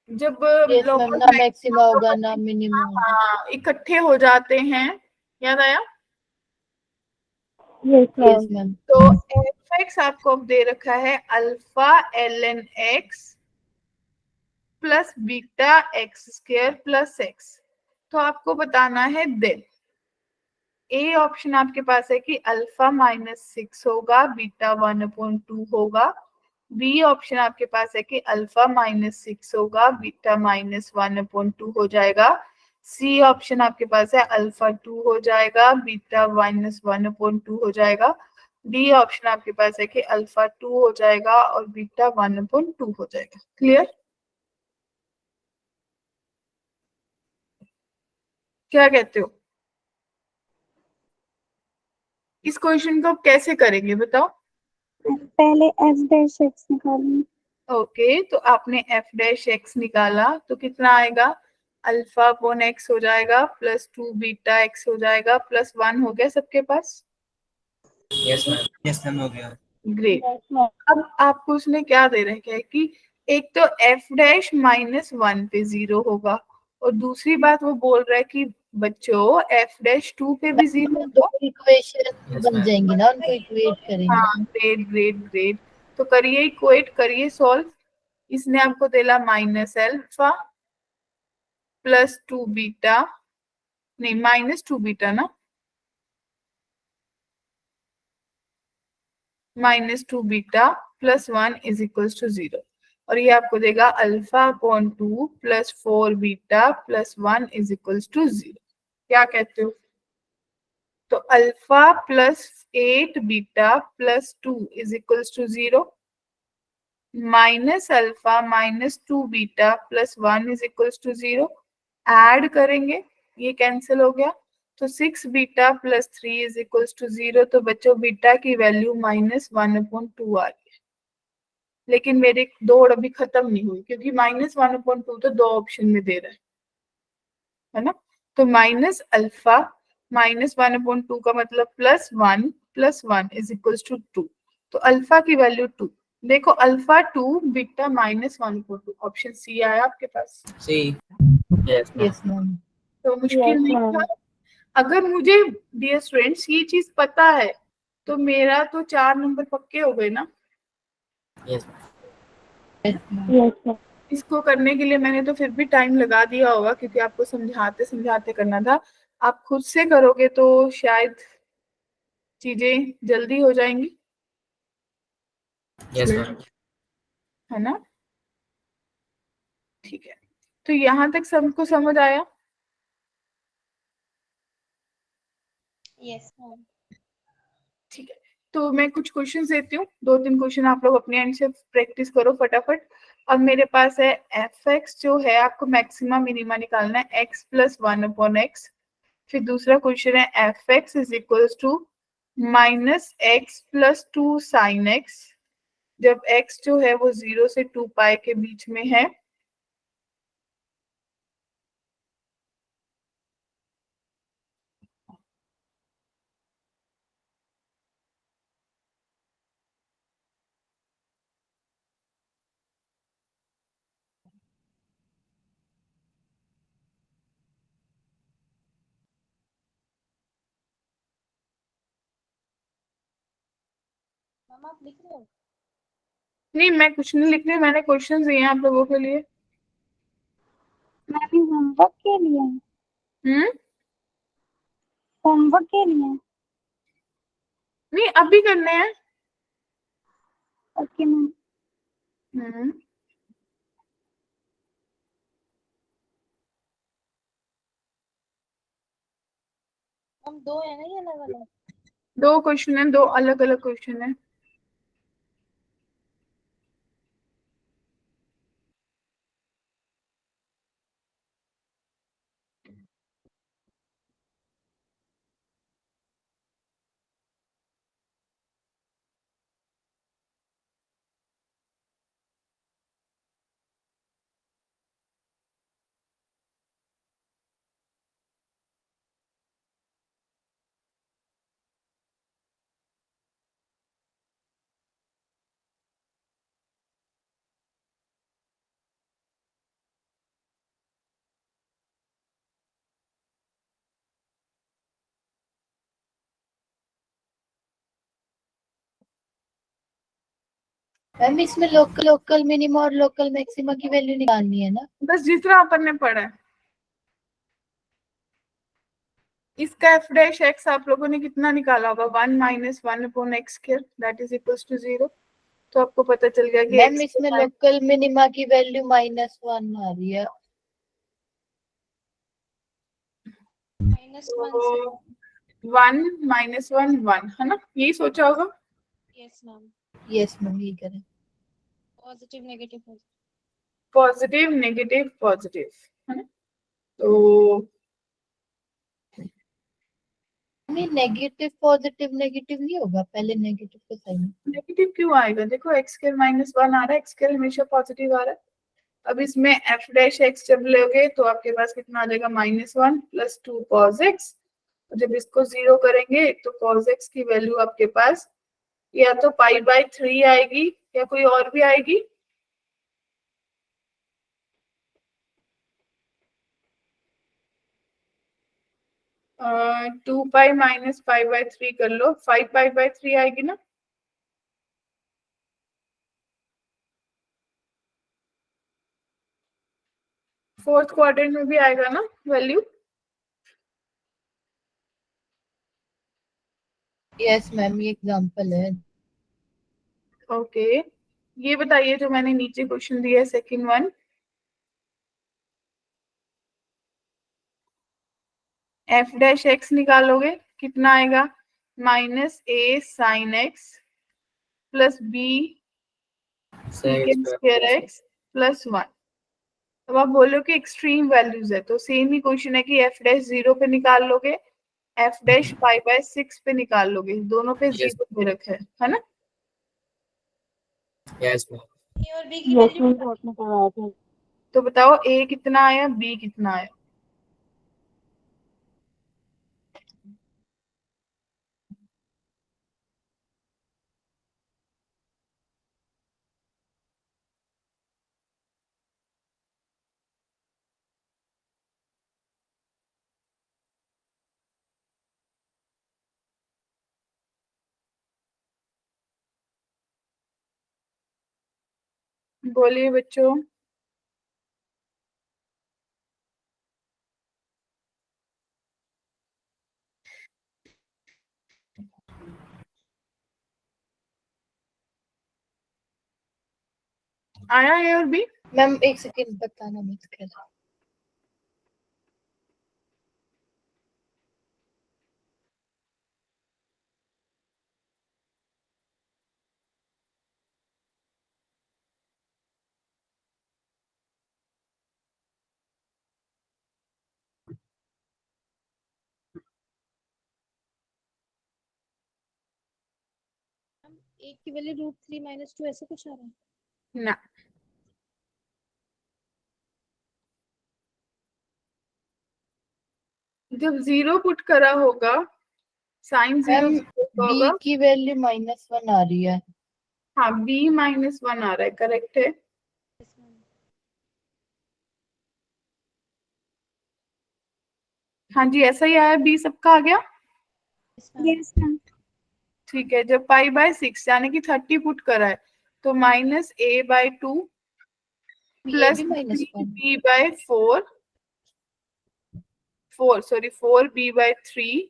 जब यस मैम, ना मैक्सिमा होगा ना मिनिमम होगा। हाँ, इकट्ठे हो जाते हैं, याद आया? Yes ma'am. तो fx आपको अब दे रखा है alpha ln x plus beta x square plus x. तो आपको बताना है देन ए ऑप्शन आपके पास है कि अल्फा -6 होगा, बीटा 1/2 होगा। बी ऑप्शन आपके पास है कि अल्फा -6 होगा, बीटा -1/2 हो जाएगा। सी ऑप्शन आपके पास है अल्फा 2 हो जाएगा, बीटा -1/2 हो जाएगा। डी ऑप्शन आपके पास है कि अल्फा 2 हो जाएगा और बीटा 1/2 हो जाएगा। क्लियर? क्या कहते हो? इस क्वेश्चन को कैसे करेंगे बताओ? पहले f'(x) निकालेंगे। ओके, तो आपने f'(x) निकाला तो कितना आएगा? अल्फा अपॉन x हो जाएगा प्लस 2 बीटा x हो जाएगा प्लस 1 हो गया सबके पास। यस मैम हो गया। ग्रेट। अब आपको उसने क्या दे रखा है कि एक तो f' -1 पे 0 होगा और दूसरी बात वो बोल रहा है कि बच्चों f'(2) पे भी 0 तो होगा। इक्वेशन Yes, बन ma'am. जाएंगी ना, उनको इक्वेट करेंगे। हाँ, ग्रेट ग्रेट ग्रेट। तो करिए इक्वेट, करिए सॉल्व। इसने आपको देला -α +2 बीटा, नहीं -2 बीटा ना, -2 बीटा +1 इज इक्वल टू 0। और ये आपको देगा α/2 +4 बीटा +1 इज इक्वल टू 0। क्या कहते हो? तो alpha +8 beta +2 is equal to 0, -α -2 beta +1 is equal to 0। Add करेंगे, ये कैंसिल हो गया, तो 6 बीटा +3 इज इक्वल टू 0। तो बच्चों बीटा की वैल्यू -1/2 आ रही है। लेकिन मेरी दौड़ अभी खत्म नहीं हुई, क्योंकि -1/2 तो 2 ऑप्शन में दे रहा है ना। तो -α -1/2 का मतलब +1 +1 इज इक्वल टू 2। तो अल्फा की वैल्यू 2। देखो α/2 बीटा -1/2, ऑप्शन सी आया आपके पास। See. Yes, ma'am. Yes ma'am. तो मुश्किल Yes, नहीं ma'am. था। अगर मुझे डियर स्टूडेंट्स ये चीज पता है तो मेरा तो 4 नंबर पक्के हो गए ना। Yes, ma'am. Yes, ma'am. इसको करने के लिए मैंने तो फिर भी टाइम लगा दिया होगा, क्योंकि आपको समझाते समझाते करना था। आप खुद से करोगे तो शायद चीजें जल्दी हो जाएंगी, Yes, ma'am. है ना। ठीक है, तो यहाँ तक सबको समझ आया? Yes ma'am. ठीक है, तो मैं कुछ क्वेश्चन देती हूँ, 2-3 क्वेश्चन आप लोग अपने एंड से प्रैक्टिस करो फटाफट। अब मेरे पास है f(x) जो है आपको मैक्सिमा मिनिमा निकालना है x + 1/x। फिर दूसरा क्वेश्चन है f(x) is equal to -x + 2 sin x, जब x जो है वो 0 से 2π के बीच में है। मैम आप लिख रहे हो? नहीं, मैं कुछ नहीं लिख रही, मैंने क्वेश्चन दिए हैं आप लोगों के लिए। मैम होमवर्क के लिए, हम्म, होमवर्क के लिए। नहीं अभी करने हैं। Okay ma'am. हम्म, हम दो है ना ये अलग अलग? 2 क्वेश्चन है, 2 अलग अलग क्वेश्चन है। मैम इसमें लोकल मिनिमा और लोकल मैक्सिमा की वैल्यू निकालनी है ना। बस जितना अपन ने पढ़ा है। इसका f'(x) आप लोगों ने कितना निकाला होगा? 1 - 1/x², that is equal to 0। तो आपको पता चल गया कि मैम x इसमें लोकल मिनिमा की वैल्यू -1 आ रही है। -1 से। 1 - 1 1 है ना, यही सोचा होगा। Yes ma'am. यस मैम, ये करें। Positive negative. Positive negative positive, है ना। तो नहीं, नेगेटिव पॉजिटिव नेगेटिव नहीं होगा, पहले नेगेटिव का साइन। नेगेटिव क्यों आएगा? देखो x² -1 आ रहा है, x² हमेशा पॉजिटिव आ रहा है। अब इसमें f'(x) जब लोगे तो आपके पास कितना आ जाएगा? -1 + 2 cos x। जब इसको 0 करेंगे तो cos x की वैल्यू आपके पास या तो π/3 आएगी या कोई और भी आएगी। 2 पाई माइनस पाई बाय 3 कर लो, 5 पाई बाय 3 आएगी ना। फोर्थ क्वाड्रेंट में भी आएगा ना वैल्यू। यस मैम, ये एग्जांपल है। ओके, ये बताइए जो मैंने नीचे क्वेश्चन दिया है second one, f dash x निकालोगे कितना आएगा, minus a sine x plus b second square x plus 1। अब आप बोलो कि एक्सट्रीम वैल्यूज है, तो सेम ही क्वेश्चन है कि एफ डैश 0 पे निकाल लोगे, एफ डैश पाई बाय 6 पे निकाल लोगे, दोनों पे Yes. 0 पे रखा है ना। Yes ma'am. ए और बी की वैल्यू तो बताओ ए कितना आया, बी कितना आया। बोलिए बच्चों। आया ए और बी। मैम एक सेकंड बताना मत कर। ए की वैल्यू √3 - 2 ऐसे कुछ आ रहा है। ना, जब 0 पुट करा होगा साइन 0 मैम होगा। बी की वैल्यू -1 आ रही है। हाँ, बी -1 आ रहा है, करेक्ट है। हाँ जी, ऐसा ही आया, बी सबका आ गया। Yes ma'am. ठीक है, जब पाई बाय 6 यानी कि 30 पुट करा है, तो माइनस ए बाय 2 ये प्लस भी -1। B by 4 4 B by 3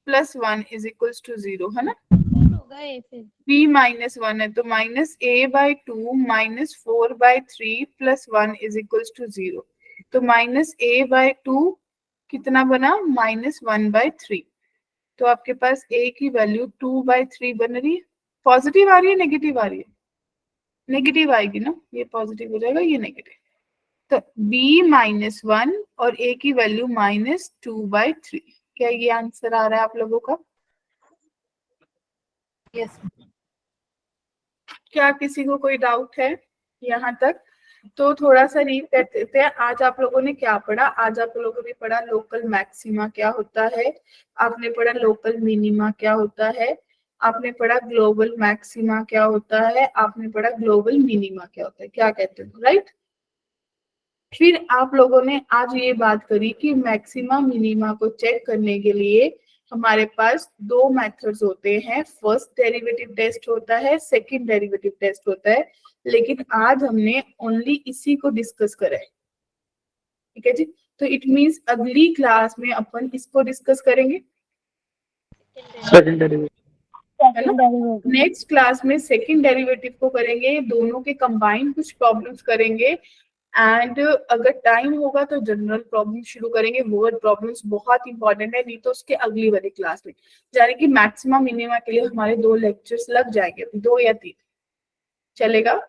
plus 1 is equals to 0, है ना। होगा ए फिर बी -1 है, तो minus A by 2 minus 4 by 3 plus 1 is equals to 0। तो माइनस ए बाय 2 कितना बना, -1 बाय 3। तो आपके पास ए की वैल्यू 2 बाय 3 बन रही है। पॉजिटिव आ रही है, नेगेटिव आ रही है, नेगेटिव आएगी ना, ये पॉजिटिव हो जाएगा, ये नेगेटिव। तो b -1 और a की वैल्यू -2 बाय 3। क्या ये आंसर आ रहा है आप लोगों का। यस क्या किसी को कोई डाउट है यहाँ तक। तो थोड़ा सा रीड कर देते हैं, आज आप लोगों ने क्या पढ़ा। आज आप लोगों ने पढ़ा लोकल मैक्सिमा क्या होता है, आपने पढ़ा लोकल मिनिमा क्या होता है, आपने पढ़ा ग्लोबल मैक्सिमा क्या होता है, आपने पढ़ा ग्लोबल मिनिमा क्या होता है। क्या कहते हो, राइट। फिर आप लोगों ने आज ये बात करी कि मैक्सिमा मिनिमा को चेक करने के लिए हमारे पास दो मेथड्स होते हैं, फर्स्ट डेरिवेटिव टेस्ट होता है, सेकंड डेरिवेटिव टेस्ट होता है। लेकिन आज हमने ओनली इसी को डिस्कस करा है, ठीक है जी। तो इट मींस अगली क्लास में अपन इसको डिस्कस करेंगे, सेकंड डेरिवेटिव। है ना। नेक्स्ट क्लास में सेकंड डेरिवेटिव को करेंगे, दोनों के कंबाइन कुछ प्रॉब्लम्स करेंगे। एंड अगर टाइम होगा तो जनरल प्रॉब्लम शुरू करेंगे, वर्ड प्रॉब्लम्स बहुत इंपॉर्टेंट है, नहीं तो उसके अगली वाली क्लास में यानी कि मैक्सिमम मिनिमा के लिए हमारे 2 लेक्चर्स लग जाएंगे, 2 या 3 चलेगा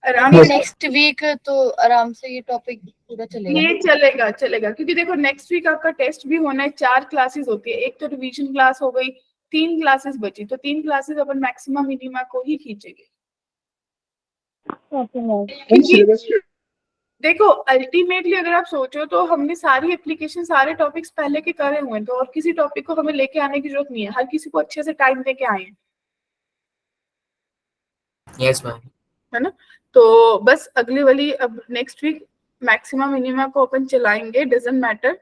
आराम से। नेक्स्ट वीक तो आराम से ये टॉपिक पूरा चलेगा। ये चलेगा चलेगा, क्योंकि देखो नेक्स्ट वीक आपका टेस्ट भी होना है, 4 क्लासेस होती है, एक तो रिवीजन क्लास हो गई, 3 क्लासेस बची, तो 3 क्लासेस अपन मैक्सिमम मिनिमा को ही खींचेंगे। क्योंकि देखो अल्टीमेटली अगर आप सोचो तो हमने सारी एप्लीकेशन सारे टॉपिक्स पहले के करे हुए हैं, तो और किसी टॉपिक को हमें लेके आने की जरूरत नहीं है, हर किसी को अच्छे से टाइम लेके आए हैं, यस मैम। है ना। तो बस अगली वाली अब नेक्स्ट वीक मैक्सिमम मिनिमा को अपन चलाएंगे, डजंट मैटर।